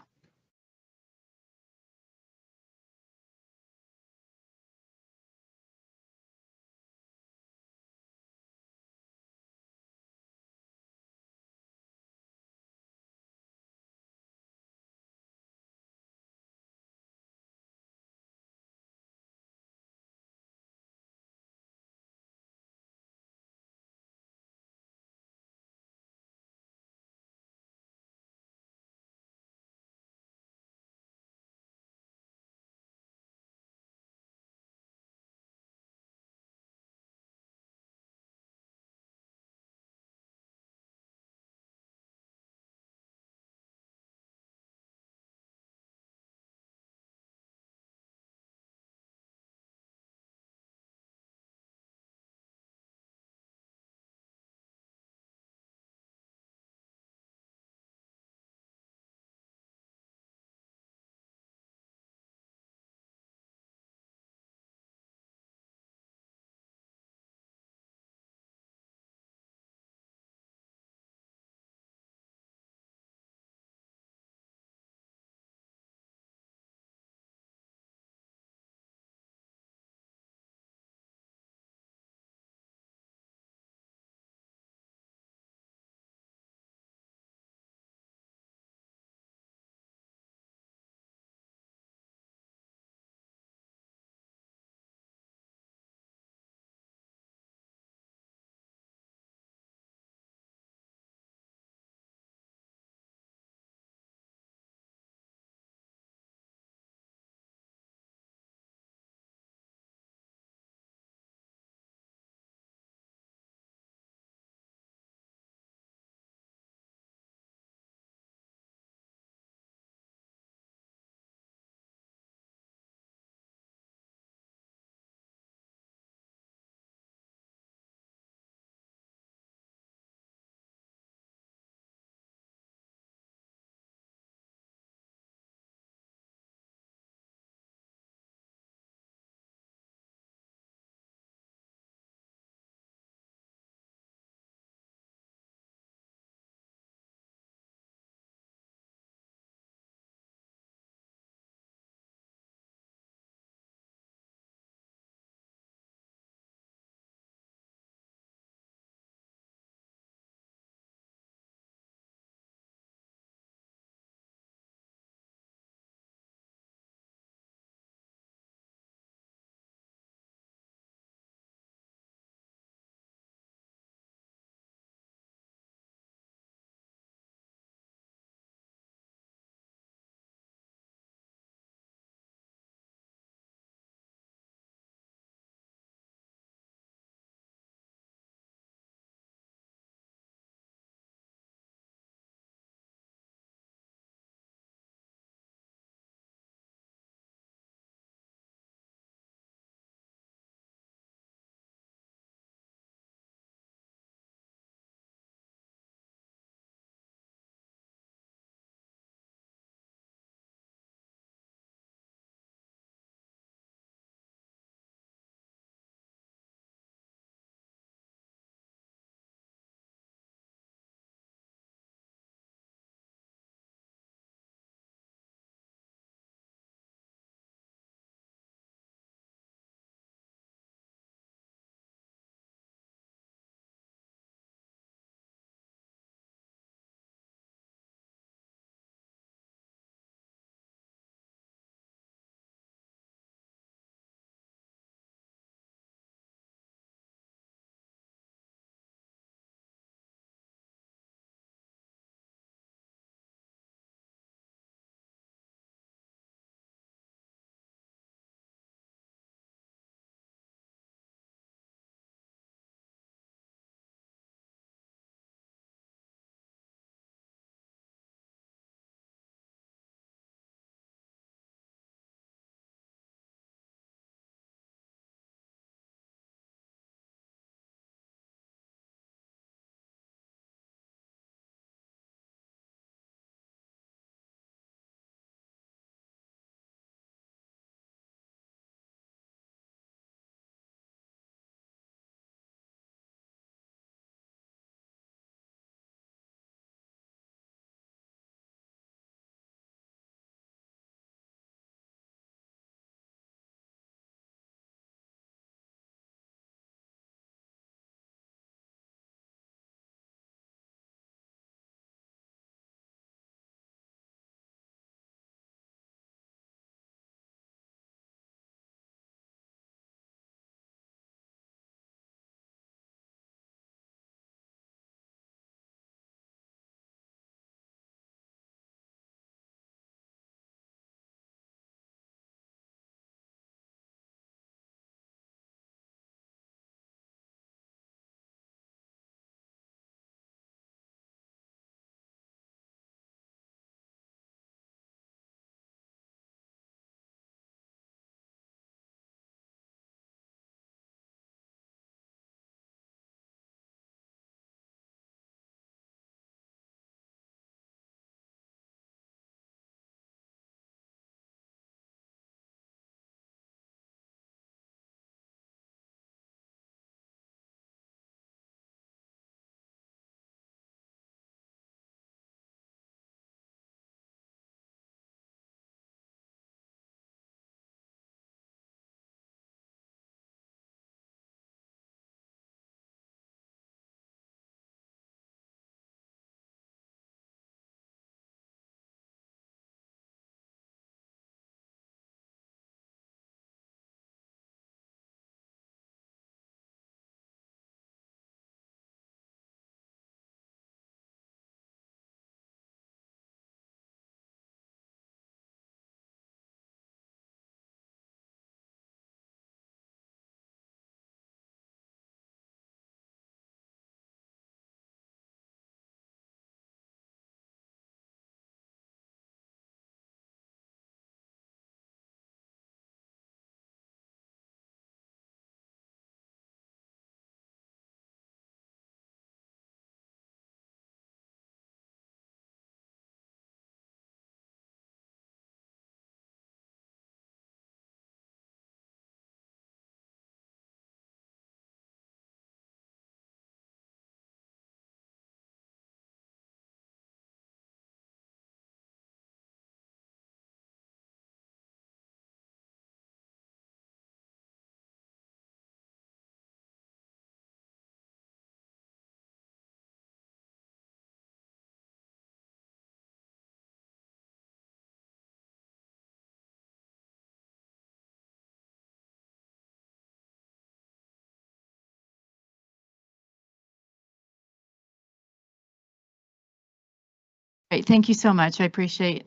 Great, thank you so much. I appreciate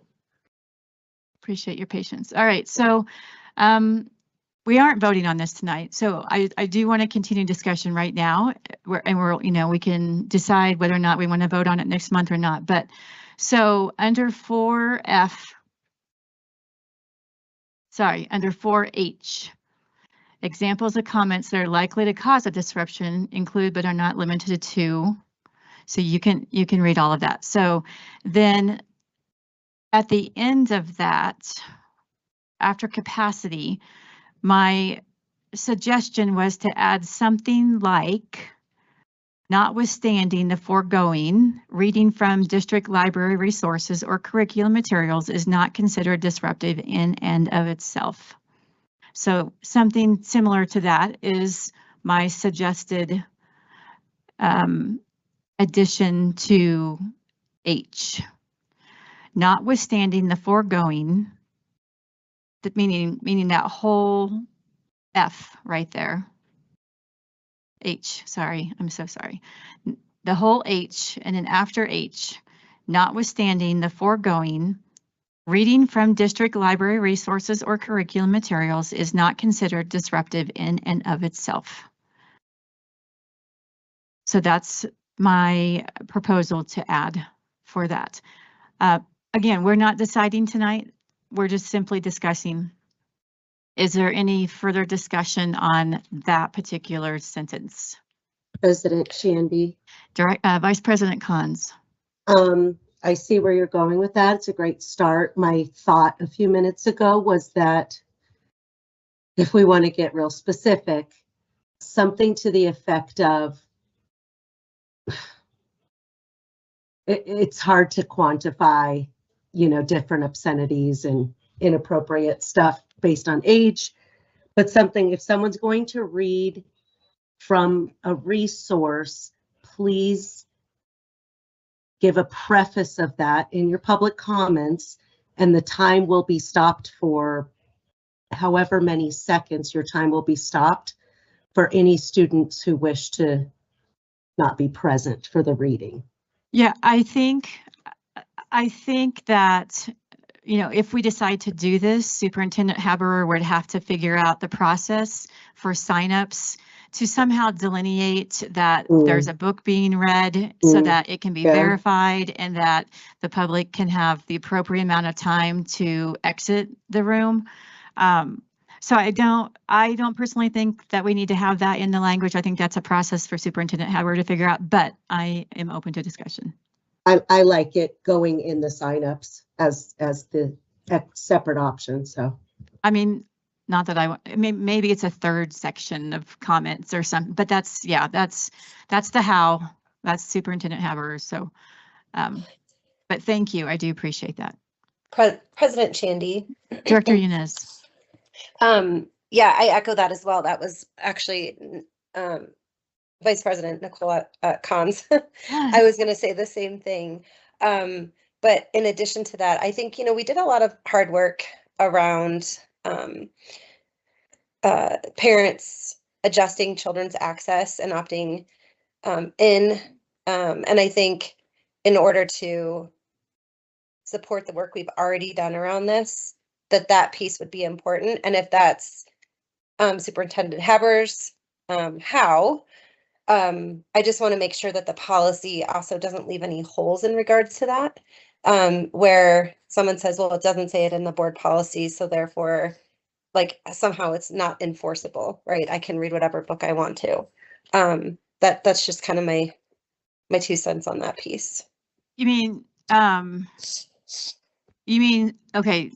your patience. All right, so we aren't voting on this tonight, so I do want to continue discussion right now, we can decide whether or not we want to vote on it next month or not. But so under 4H, examples of comments that are likely to cause a disruption include but are not limited to. So you can read all of that. So then at the end of that, after capacity, my suggestion was to add something like, notwithstanding the foregoing, reading from district library resources or curriculum materials is not considered disruptive in and of itself. So something similar to that is my suggested addition to H. Notwithstanding the foregoing, that meaning that whole F right there. H, sorry, I'm so sorry. The whole H, and then after H, notwithstanding the foregoing, reading from district library resources or curriculum materials is not considered disruptive in and of itself. So that's my proposal to add for that. Again, we're not deciding tonight. We're just simply discussing. Is there any further discussion on that particular sentence? President Shandy. Vice President Cons. I see where you're going with that. It's a great start. My thought a few minutes ago was that if we want to get real specific, something to the effect of, it's hard to quantify, different obscenities and inappropriate stuff based on age, but something, if someone's going to read from a resource, please give a preface of that in your public comments, and the time will be stopped for however many seconds your time will be stopped for any students who wish to not be present for the reading. Yeah, I think that, if we decide to do this, Superintendent Haberer would have to figure out the process for signups to somehow delineate that there's a book being read so that it can be verified and that the public can have the appropriate amount of time to exit the room. So I don't personally think that we need to have that in the language. I think that's a process for Superintendent Haberer to figure out, but I am open to discussion. I like it going in the signups as the separate option. So, I mean, not that maybe it's a third section of comments or something, but that's the how. That's Superintendent Haberer. So, but thank you. I do appreciate that. President Shandy. Director Yanez. Yeah, I echo that as well. That was actually Vice President Nicola Cons. I was going to say the same thing. But in addition to that, I think, we did a lot of hard work around parents adjusting children's access and opting in. And I think in order to support the work we've already done around this, that piece would be important. And if that's Superintendent Haberer's how, I just want to make sure that the policy also doesn't leave any holes in regards to that, where someone says, well, it doesn't say it in the board policy, so therefore, like, somehow it's not enforceable, right? I can read whatever book I want to. That's just kind of my 2 cents on that piece. You mean, okay.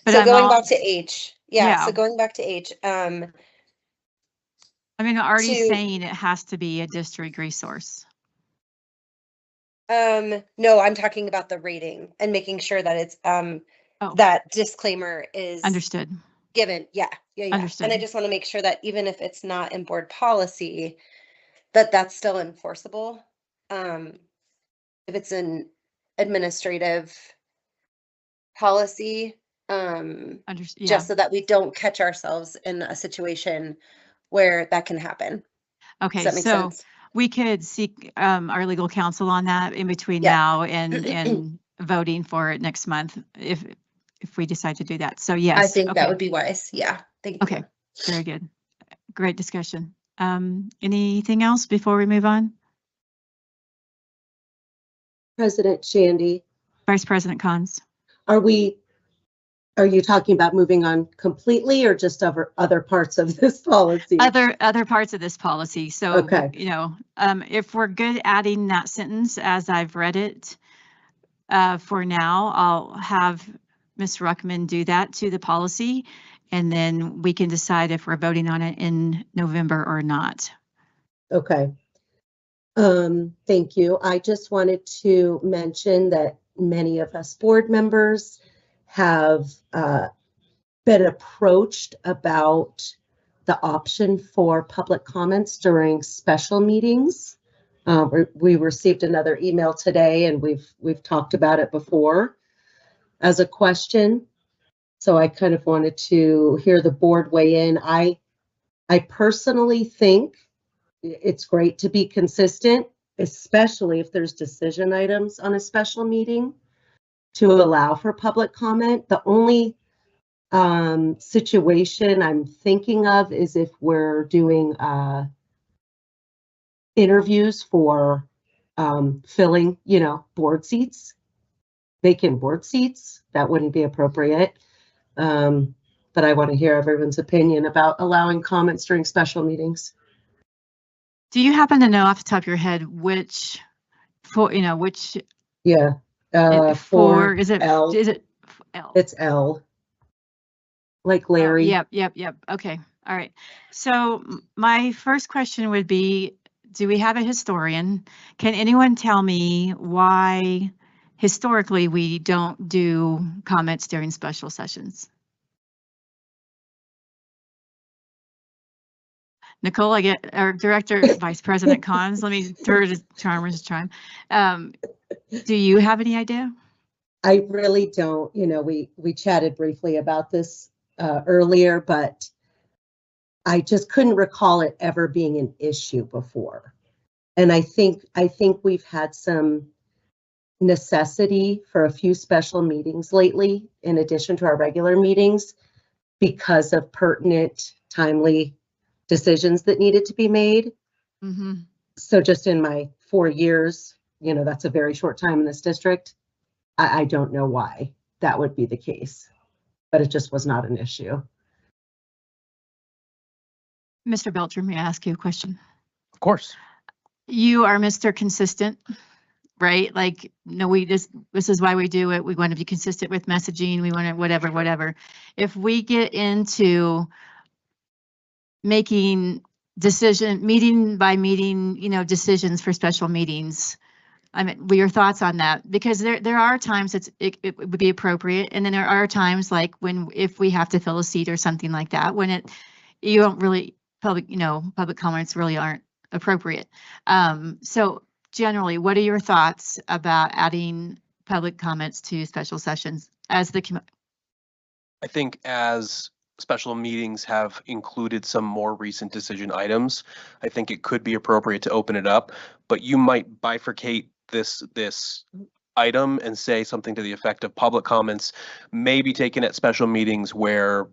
But so going back to H, yeah. So going back to H, already saying it has to be a district resource. No, I'm talking about the rating and making sure that it's that disclaimer is understood. Given. Yeah. Understood. And I just want to make sure that even if it's not in board policy, that's still enforceable. If it's an administrative policy, just so that we don't catch ourselves in a situation where that can happen. Okay, does that make so sense? we could seek our legal counsel on that in between Yeah. now and voting for it next month if we decide to do that. So yes. I think that okay. would be wise. Yeah. Thank you. Okay, very good. Great discussion. Anything else before we move on? President Shandy, Vice President Cons. are you talking about moving on completely or just over other parts of this policy? Other parts of this policy. So, Okay. you know, if we're good adding that sentence as I've read it, for now, I'll have Ms. Ruckman do that to the policy, and then we can decide if we're voting on it in November or not. Okay. Thank you. I just wanted to mention that many of us board members have been approached about the option for public comments during special meetings. We received another email today, and we've talked about it before as a question. So I kind of wanted to hear the board weigh in. I personally think it's great to be consistent, especially if there's decision items on a special meeting, to allow for public comment. The only situation I'm thinking of is if we're doing interviews for filling, board seats, vacant board seats. That wouldn't be appropriate. But I want to hear everyone's opinion about allowing comments during special meetings. Do you happen to know off the top of your head which, which? Yeah. For is it L. L? It's L. Like Larry. Yep. Okay. All right. So my first question would be, do we have a historian? Can anyone tell me why historically we don't do comments during special sessions? Nicole, I get our Director, Vice President Cons. Let me throw to Charmers chime. Do you have any idea? I really don't. We chatted briefly about this earlier, but I just couldn't recall it ever being an issue before. And I think we've had some necessity for a few special meetings lately, in addition to our regular meetings, because of pertinent, timely decisions that needed to be made. Mm-hmm. So just in my 4 years, that's a very short time in this district. I don't know why that would be the case, but it just was not an issue. Mr. Belcher, may I ask you a question? Of course. You are Mr. Consistent, right? Like, no, this is why we do it. We want to be consistent with messaging. We want to whatever. If we get into making meeting by meeting, decisions for special meetings, I mean, your thoughts on that? Because there are times it would be appropriate, and then there are times like if we have to fill a seat or something like that, when you don't really public comments really aren't appropriate. So generally, what are your thoughts about adding public comments to special sessions as I think as special meetings have included some more recent decision items, I think it could be appropriate to open it up, but you might bifurcate this item and say something to the effect of public comments may be taken at special meetings where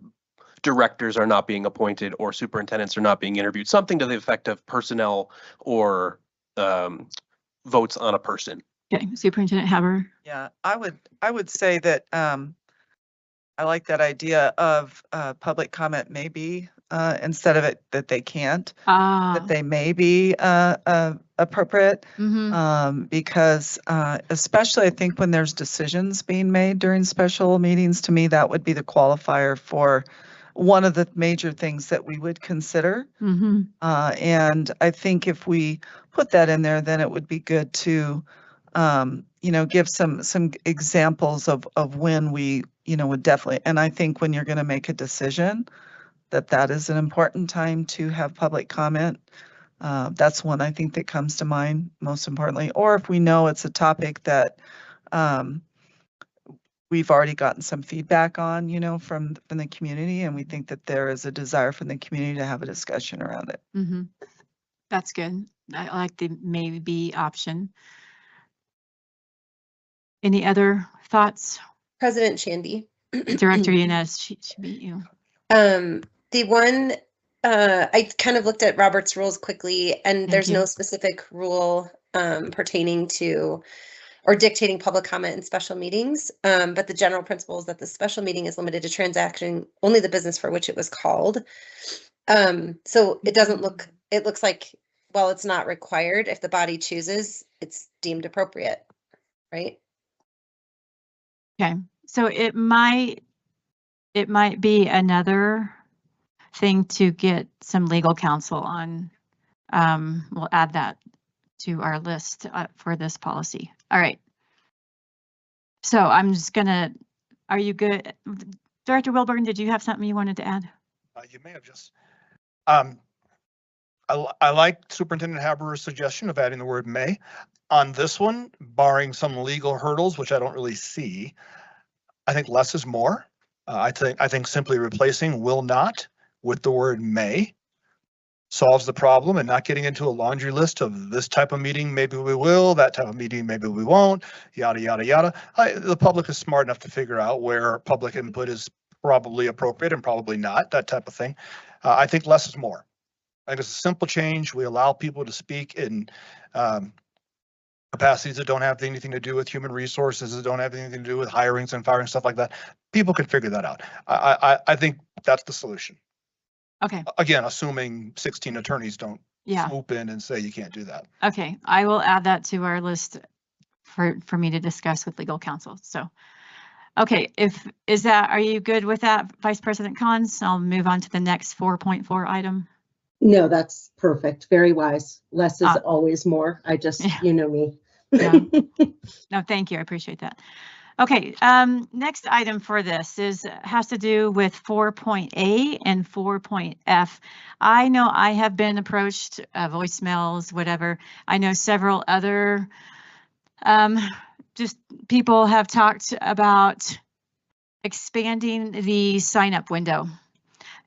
directors are not being appointed or superintendents are not being interviewed, something to the effect of personnel or votes on a person. Okay, Superintendent Haber. Yeah, I would say that I like that idea of public comment maybe instead of it that they can't, that they may be appropriate. Mm-hmm. Because especially I think when there's decisions being made during special meetings, to me, that would be the qualifier for one of the major things that we would consider. Mm-hmm. And I think if we put that in there, then it would be good to, give some examples of when we, would definitely. And I think when you're going to make a decision, that is an important time to have public comment. That's one I think that comes to mind most importantly. Or if we know it's a topic that we've already gotten some feedback on, from the community, and we think that there is a desire from the community to have a discussion around it. Mm-hmm. That's good. I like the maybe option. Any other thoughts? President Shandy. Director Yanez, she beat you. The one, I kind of looked at Robert's rules quickly, and there's no you. specific rule pertaining to or dictating public comment in special meetings. But the general principle is that the special meeting is limited to transaction only the business for which it was called. So it doesn't look, it looks like, well, it's not required. If the body chooses, it's deemed appropriate, right? Okay, so it might be another thing to get some legal counsel on. We'll add that to our list for this policy. All right. So I'm just gonna, are you good? Director Wilburn, did you have something you wanted to add? You may have just, I like Superintendent Haberer's suggestion of adding the word may. On this one, barring some legal hurdles, which I don't really see, I think less is more. I think simply replacing will not with the word may solves the problem, and not getting into a laundry list of this type of meeting, maybe we will, that type of meeting, maybe we won't, yada, yada, yada. The public is smart enough to figure out where public input is probably appropriate and probably not, that type of thing. I think less is more. I think it's a simple change. We allow people to speak in capacities that don't have anything to do with human resources, that don't have anything to do with hirings and firing, stuff like that. People can figure that out. I think that's the solution. Okay. Again, assuming 16 attorneys don't Yeah. swoop in and say you can't do that. Okay, I will add that to our list for me to discuss with legal counsel. So, okay, are you good with that, Vice President Collins? I'll move on to the next 4.4 item. No, that's perfect. Very wise. Less is always more. I just, you know me. Yeah. No, thank you. I appreciate that. Okay, next item for this has to do with 4.A and 4.F. I know I have been approached, voicemails, whatever. I know several other just people have talked about expanding the sign-up window.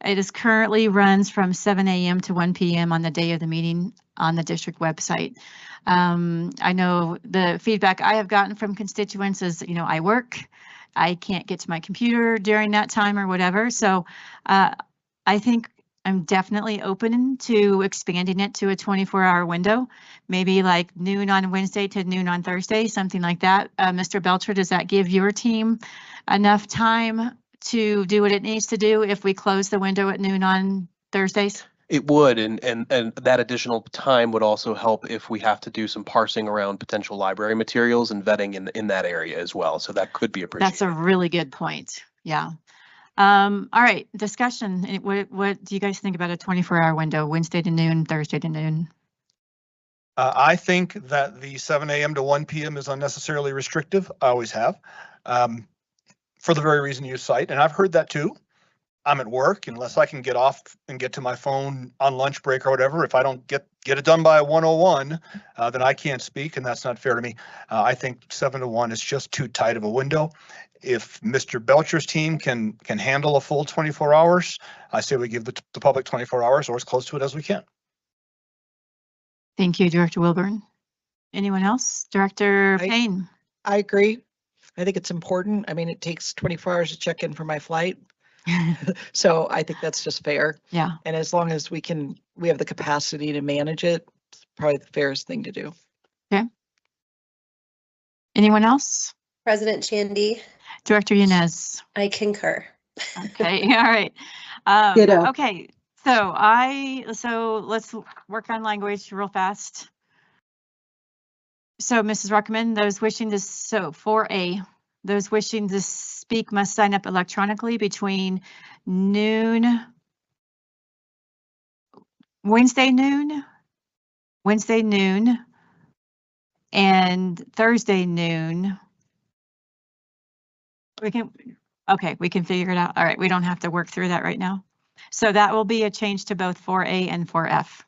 It is currently runs from 7 a.m. to 1 p.m. on the day of the meeting on the district website. I know the feedback I have gotten from constituents is, I work, I can't get to my computer during that time or whatever. So I think I'm definitely open to expanding it to a 24-hour window, maybe like noon on Wednesday to noon on Thursday, something like that. Mr. Belcher, does that give your team enough time to do what it needs to do if we close the window at noon on Thursdays? It would, and that additional time would also help if we have to do some parsing around potential library materials and vetting in that area as well. So that could be appreciated. That's a really good point. Yeah. All right, discussion. What do you guys think about a 24-hour window, Wednesday to noon, Thursday to noon? I think that the 7 a.m. to 1 p.m. is unnecessarily restrictive. I always have, for the very reason you cite, and I've heard that too. I'm at work, unless I can get off and get to my phone on lunch break or whatever. If I don't get it done by 1:01, then I can't speak, and that's not fair to me. I think 7 to 1 is just too tight of a window. If Mr. Belcher's team can handle a full 24 hours, I say we give the public 24 hours or as close to it as we can. Thank you, Director Wilburn. Anyone else? Director Payne? I agree. I think it's important. I mean, it takes 24 hours to check in for my flight. So I think that's just fair. Yeah. And as long as we have the capacity to manage it, it's probably the fairest thing to do. Okay. Anyone else? President Shandy. Director Yanez. I concur. Okay. All right. Ditto. Okay. So let's work on language real fast. So Mrs. Ruckman, those wishing to, 4A, those wishing to speak must sign up electronically between Wednesday noon, and Thursday noon. We can figure it out. All right, we don't have to work through that right now. So that will be a change to both 4A and 4F.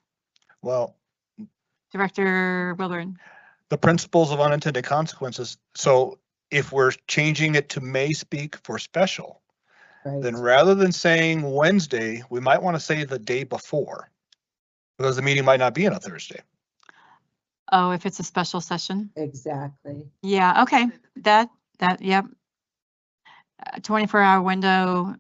Well, Director Wilburn. The principles of unintended consequences. So if we're changing it to may speak for special, then rather than saying Wednesday, we might want to say the day before, because the meeting might not be on a Thursday. Oh, if it's a special session? Exactly. Yeah, okay, yep. 24-hour window.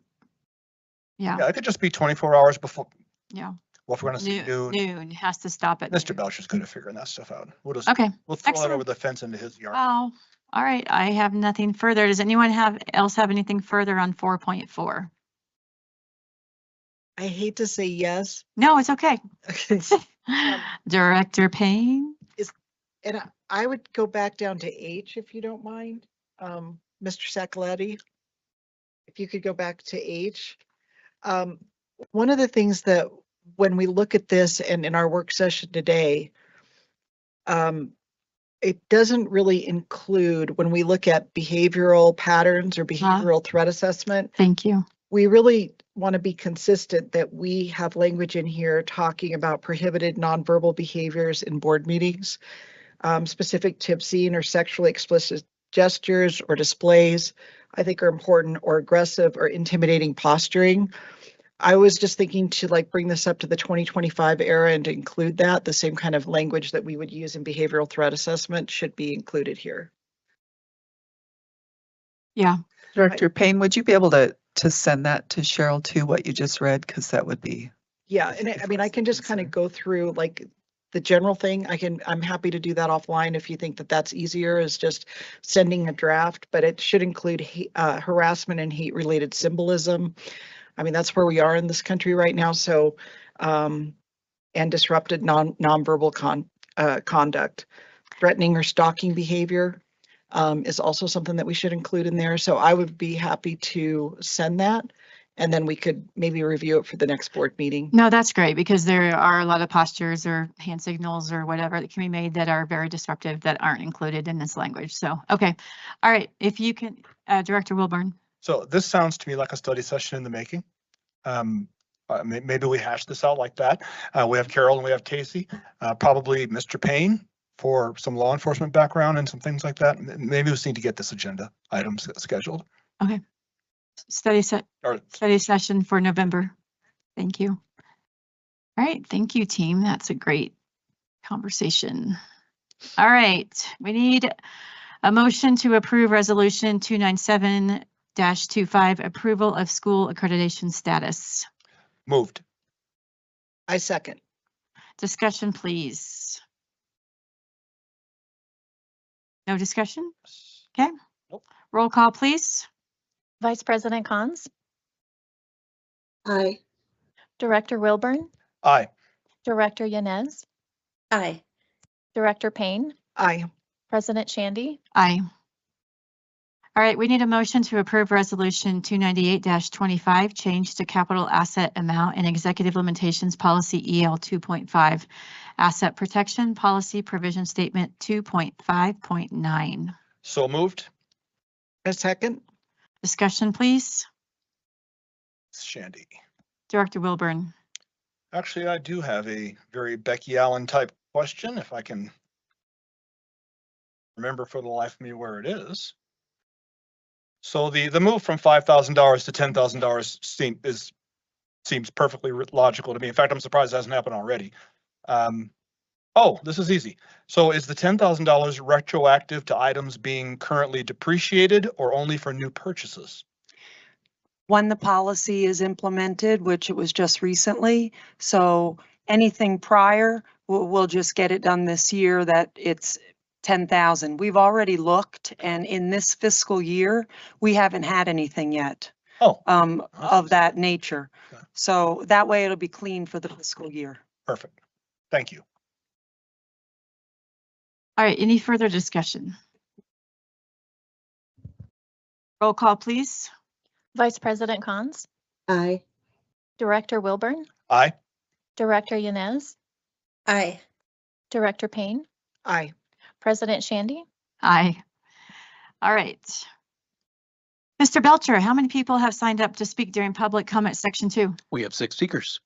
Yeah, Yeah, it could just be 24 hours before. yeah. Well, if we're gonna say noon, Noon has to stop at Mr. noon. Belcher's good at figuring that stuff out. We'll just, Okay, we'll throw that over excellent. the fence into his yard. Oh, all right, I have nothing further. Does anyone else have anything further on 4.4? I hate to say yes. No, it's okay. Director Payne? And I would go back down to H if you don't mind. Mr. Sacaletti, if you could go back to H. One of the things that when we look at this and in our work session today, it doesn't really include when we look at behavioral patterns or behavioral threat assessment. Thank you. We really want to be consistent that we have language in here talking about prohibited nonverbal behaviors in board meetings, specific to obscene or sexually explicit gestures or displays, I think are important, or aggressive or intimidating posturing. I was just thinking to like bring this up to the 2025 era and to include that, the same kind of language that we would use in behavioral threat assessment should be included here. Yeah. Director Payne, would you be able to send that to Cheryl too, what you just read? Because that would be. Yeah, and I mean, I can just kind of go through like the general thing. I'm happy to do that offline if you think that that's easier, is just sending a draft, but it should include harassment and hate related symbolism. I mean, that's where we are in this country right now. So, and disrupted nonverbal conduct, threatening or stalking behavior is also something that we should include in there. So I would be happy to send that, and then we could maybe review it for the next board meeting. No, that's great, because there are a lot of postures or hand signals or whatever that can be made that are very disruptive that aren't included in this language. So, okay. All right. If you can, Director Wilburn. So this sounds to me like a study session in the making. Maybe we hash this out like that. We have Carol and we have Casey, probably Mr. Payne for some law enforcement background and some things like that. Maybe we just need to get this agenda items scheduled. Okay. Study session for November. Thank you. All right. Thank you, team. That's a great conversation. All right. We need a motion to approve resolution 297-25, approval of school accreditation status. Moved. I second. Discussion, please. No discussion? Okay. Nope. Roll call, please. Vice President Cons, Aye. Director Wilburn, Aye. Director Yanez, Aye. Director Payne, Aye. President Shandy, Aye. All right, we need a motion to approve resolution 298-25, change to capital asset amount and executive limitations policy EL 2.5, asset protection policy provision statement 2.5.9. So moved. A second. Discussion, please. Shandy. Director Wilburn. Actually, I do have a very Becky Allen type question, if I can remember for the life of me where it is. So the move from $5,000 to $10,000 seems perfectly logical to me. In fact, I'm surprised it hasn't happened already. Oh, this is easy. So is the $10,000 retroactive to items being currently depreciated or only for new purchases? When the policy is implemented, which it was just recently, so anything prior, we'll just get it done this year that it's 10,000. We've already looked, and in this fiscal year, we haven't had anything yet of that nature. Okay. So that way it'll be clean for the fiscal year. Perfect. Thank you. All right, any further discussion? Roll call, please. Vice President Cons, Aye. Director Wilburn, Aye. Director Yanez, Aye. Director Payne, Aye. President Shandy, Aye. All right. Mr. Belcher, how many people have signed up to speak during public comment section 2? We have 6 speakers.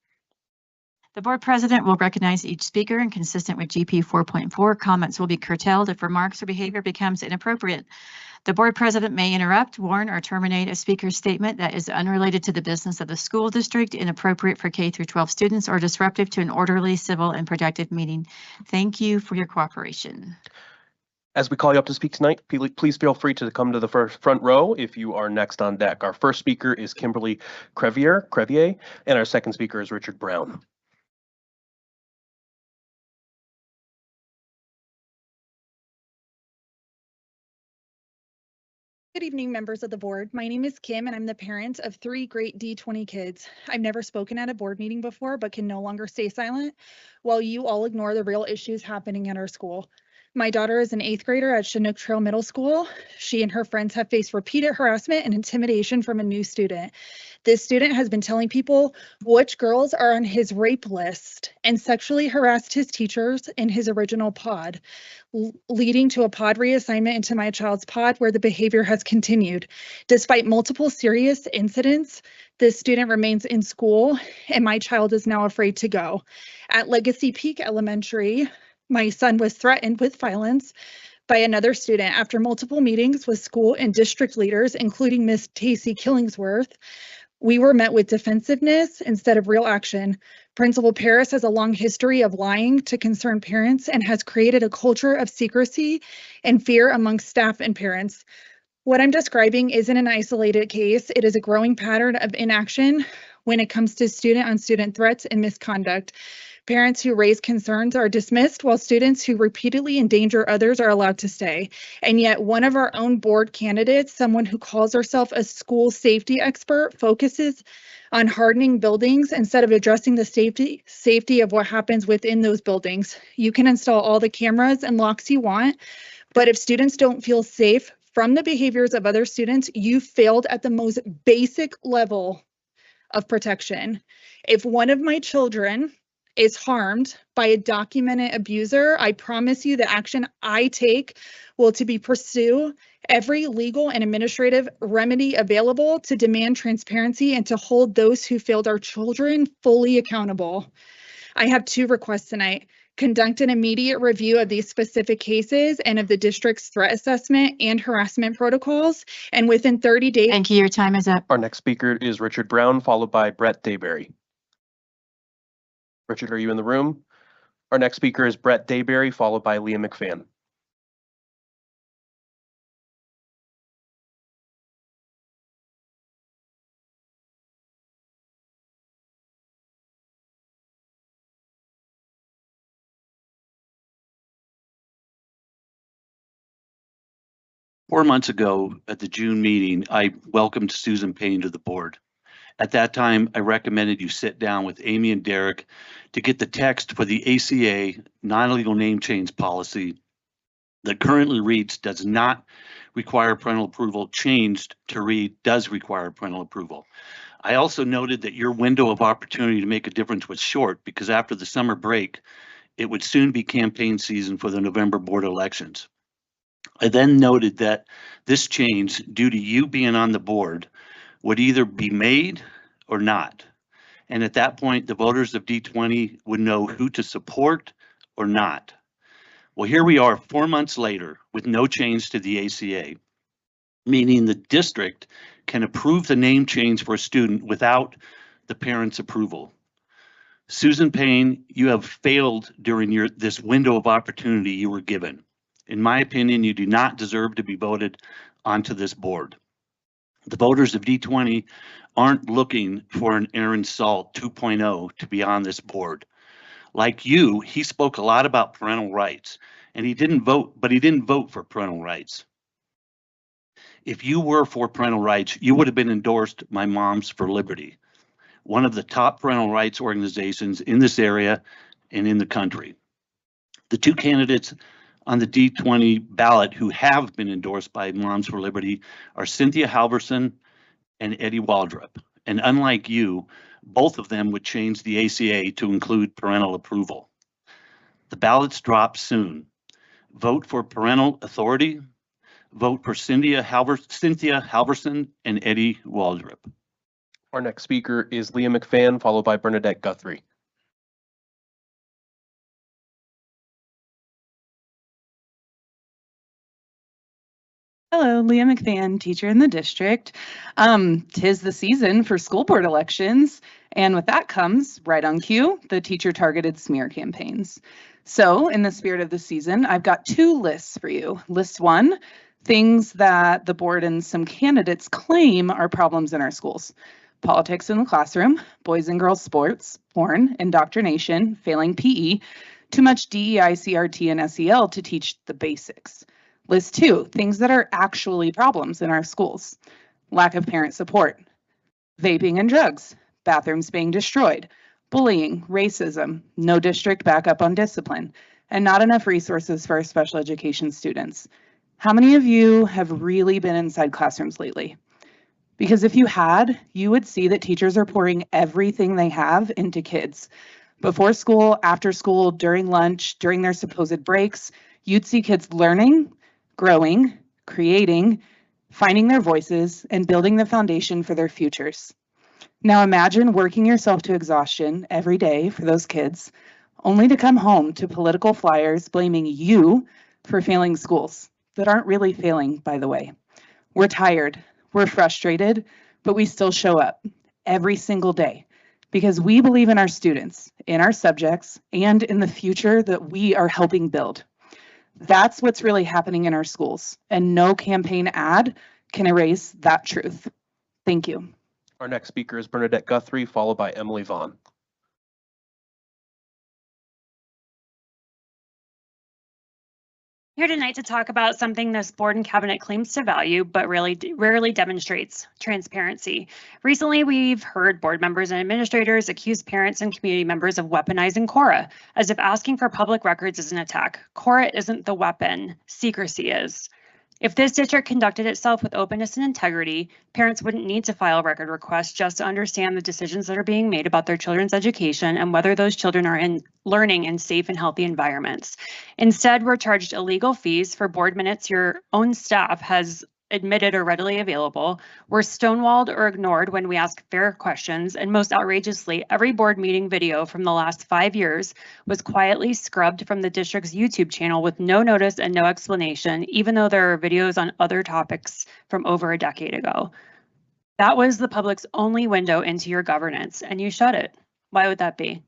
The board president will recognize each speaker, and consistent with GP 4.4, comments will be curtailed if remarks or behavior becomes inappropriate. The board president may interrupt, warn, or terminate a speaker's statement that is unrelated to the business of the school district, inappropriate for K through 12 students, or disruptive to an orderly, civil, and productive meeting. Thank you for your cooperation. As we call you up to speak tonight, please feel free to come to the front row if you are next on deck. Our first speaker is Kimberly Crevier, and our second speaker is Richard Brown. Good evening, members of the board. My name is Kim, and I'm the parent of 3 great D20 kids. I've never spoken at a board meeting before, but can no longer stay silent while you all ignore the real issues happening at our school. My daughter is an 8th grader at Chinook Trail Middle School. She and her friends have faced repeated harassment and intimidation from a new student. This student has been telling people which girls are on his rape list and sexually harassed his teachers in his original pod, leading to a pod reassignment into my child's pod where the behavior has continued. Despite multiple serious incidents, this student remains in school and my child is now afraid to go. At Legacy Peak Elementary, my son was threatened with violence by another student after multiple meetings with school and district leaders, including Miss Tacey Killingsworth. We were met with defensiveness instead of real action. Principal Paris has a long history of lying to concerned parents and has created a culture of secrecy and fear among staff and parents. What I'm describing isn't an isolated case. It is a growing pattern of inaction when it comes to student-on-student threats and misconduct. Parents who raise concerns are dismissed, while students who repeatedly endanger others are allowed to stay. And yet one of our own board candidates, someone who calls herself a school safety expert, focuses on hardening buildings instead of addressing the safety of what happens within those buildings. You can install all the cameras and locks you want, but if students don't feel safe from the behaviors of other students, you failed at the most basic level of protection. If one of my children is harmed by a documented abuser, I promise you the action I take will to be pursue every legal and administrative remedy available to demand transparency and to hold those who failed our children fully accountable. I have 2 requests tonight. Conduct an immediate review of these specific cases and of the district's threat assessment and harassment protocols, and within 30 days. Thank you. Your time is up. Our next speaker is Richard Brown, followed by Brett Dayberry. Richard, are you in the room? Our next speaker is Brett Dayberry, followed by Leah McFan. Four months ago at the June meeting, I welcomed Susan Payne to the board. At that time, I recommended you sit down with Amy and Derek to get the text for the ACA non-illegal name change policy that currently reads does not require parental approval changed to read does require parental approval. I also noted that your window of opportunity to make a difference was short because after the summer break, it would soon be campaign season for the November board elections. I then noted that this change, due to you being on the board, would either be made or not. And at that point, the voters of D20 would know who to support or not. Well, here we are 4 months later with no change to the ACA, meaning the district can approve the name change for a student without the parent's approval. Susan Payne, you have failed during this window of opportunity you were given. In my opinion, you do not deserve to be voted onto this board. The voters of D20 aren't looking for an Aaron Salt 2.0 to be on this board. Like you, he spoke a lot about parental rights, and he didn't vote for parental rights. If you were for parental rights, you would have been endorsed by Moms for Liberty, one of the top parental rights organizations in this area and in the country. The 2 candidates on the D20 ballot who have been endorsed by Moms for Liberty are Cynthia Halverson and Eddie Waldrop. And unlike you, both of them would change the ACA to include parental approval. The ballots drop soon. Vote for parental authority. Vote for Cynthia Halverson and Eddie Waldrop. Our next speaker is Leah McFan, followed by Bernadette Guthrie. Hello, Leah McFan, teacher in the district. Tis the season for school board elections, and with that comes, right on cue, the teacher-targeted smear campaigns. So in the spirit of the season, I've got two lists for you. List one, things that the board and some candidates claim are problems in our schools. Politics in the classroom, boys and girls sports, porn, indoctrination, failing PE, too much DEI, CRT, and SEL to teach the basics. List two, things that are actually problems in our schools. Lack of parent support, vaping and drugs, bathrooms being destroyed, bullying, racism, no district backup on discipline, and not enough resources for our special education students. How many of you have really been inside classrooms lately? Because if you had, you would see that teachers are pouring everything they have into kids. Before school, after school, during lunch, during their supposed breaks, you'd see kids learning, growing, creating, finding their voices, and building the foundation for their futures. Now imagine working yourself to exhaustion every day for those kids, only to come home to political flyers blaming you for failing schools that aren't really failing, by the way. We're tired, we're frustrated, but we still show up every single day because we believe in our students, in our subjects, and in the future that we are helping build. That's what's really happening in our schools, and no campaign ad can erase that truth. Thank you. Our next speaker is Bernadette Guthrie, followed by Emily Vaughn. Here tonight to talk about something this board and cabinet claims to value, but really rarely demonstrates: transparency. Recently, we've heard board members and administrators accuse parents and community members of weaponizing Cora, as if asking for public records is an attack. Cora isn't the weapon, secrecy is. If this district conducted itself with openness and integrity, parents wouldn't need to file record requests just to understand the decisions that are being made about their children's education and whether those children are learning in safe and healthy environments. Instead, we're charged illegal fees for board minutes your own staff has admitted are readily available. We're stonewalled or ignored when we ask fair questions, and most outrageously, every board meeting video from the last 5 years was quietly scrubbed from the district's YouTube channel with no notice and no explanation, even though there are videos on other topics from over a decade ago. That was the public's only window into your governance, and you shut it. Why would that be?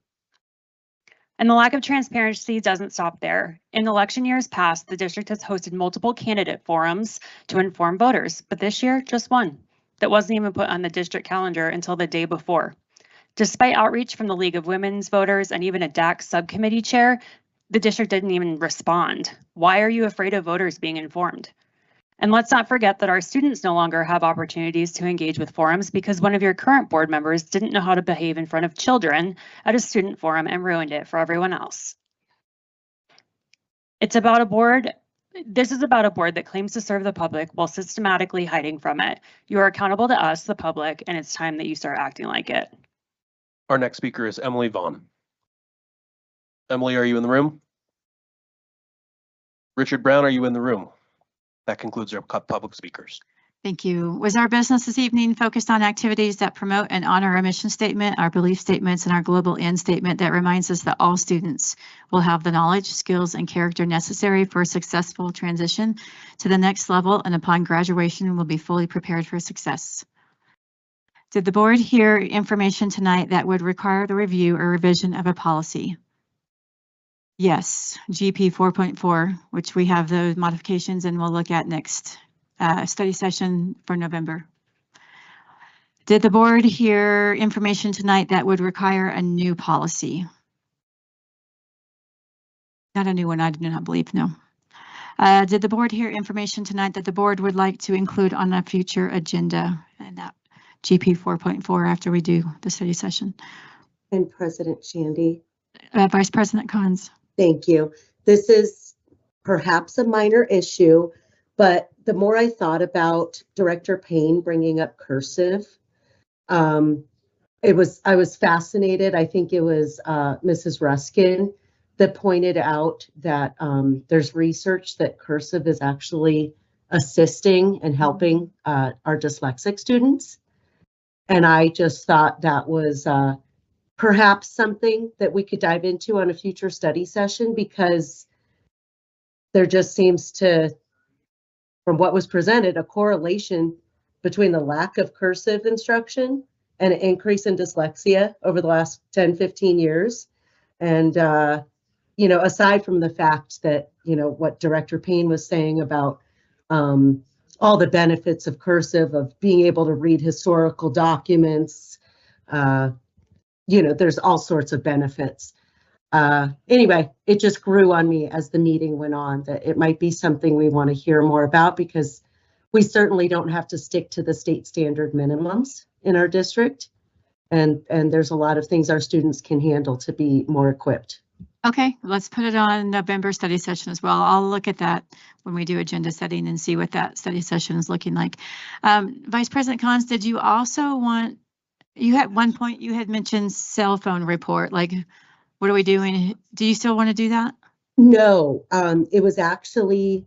And the lack of transparency doesn't stop there. In election years past, the district has hosted multiple candidate forums to inform voters, but this year, just one that wasn't even put on the district calendar until the day before. Despite outreach from the League of Women's Voters and even a DAC subcommittee chair, the district didn't even respond. Why are you afraid of voters being informed? And let's not forget that our students no longer have opportunities to engage with forums because one of your current board members didn't know how to behave in front of children at a student forum and ruined it for everyone else. It's about a board. This is about a board that claims to serve the public while systematically hiding from it. You are accountable to us, the public, and it's time that you start acting like it. Our next speaker is Emily Vaughn. Emily, are you in the room? Richard Brown, are you in the room? That concludes our public speakers. Thank you. Was our business this evening focused on activities that promote and honor our mission statement, our belief statements, and our global end statement that reminds us that all students will have the knowledge, skills, and character necessary for a successful transition to the next level, and upon graduation will be fully prepared for success? Did the board hear information tonight that would require the review or revision of a policy? Yes, GP 4.4, which we have those modifications and we'll look at next study session for November. Did the board hear information tonight that would require a new policy? Not a new one, I do not believe, no. Did the board hear information tonight that the board would like to include on a future agenda? And that GP 4.4 after we do the study session. And President Shandy. Vice President Cons. Thank you. This is perhaps a minor issue, but the more I thought about Director Payne bringing up cursive, I was fascinated. I think it was Mrs. Ruskin that pointed out that there's research that cursive is actually assisting and helping our dyslexic students. And I just thought that was perhaps something that we could dive into on a future study session, because there just seems to from what was presented, a correlation between the lack of cursive instruction and an increase in dyslexia over the last 10, 15 years. And, you know, aside from the fact that, you know, what Director Payne was saying about all the benefits of cursive, of being able to read historical documents, you know, there's all sorts of benefits. Anyway, it just grew on me as the meeting went on that it might be something we want to hear more about, because we certainly don't have to stick to the state standard minimums in our district. And there's a lot of things our students can handle to be more equipped. Okay, let's put it on November study session as well. I'll look at that when we do agenda setting and see what that study session is looking like. Vice President Collins, did you also want, you had one point, you had mentioned cell phone report, like, what are we doing? Do you still want to do that? No, it was actually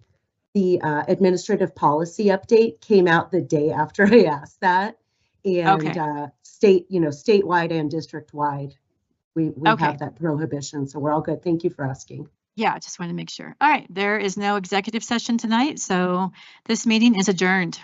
the administrative policy update came out the day after I asked that. And statewide and district-wide, we have that prohibition. So we're all good. Thank you for asking. Yeah, I just wanted to make sure. All right, there is no executive session tonight, so this meeting is adjourned.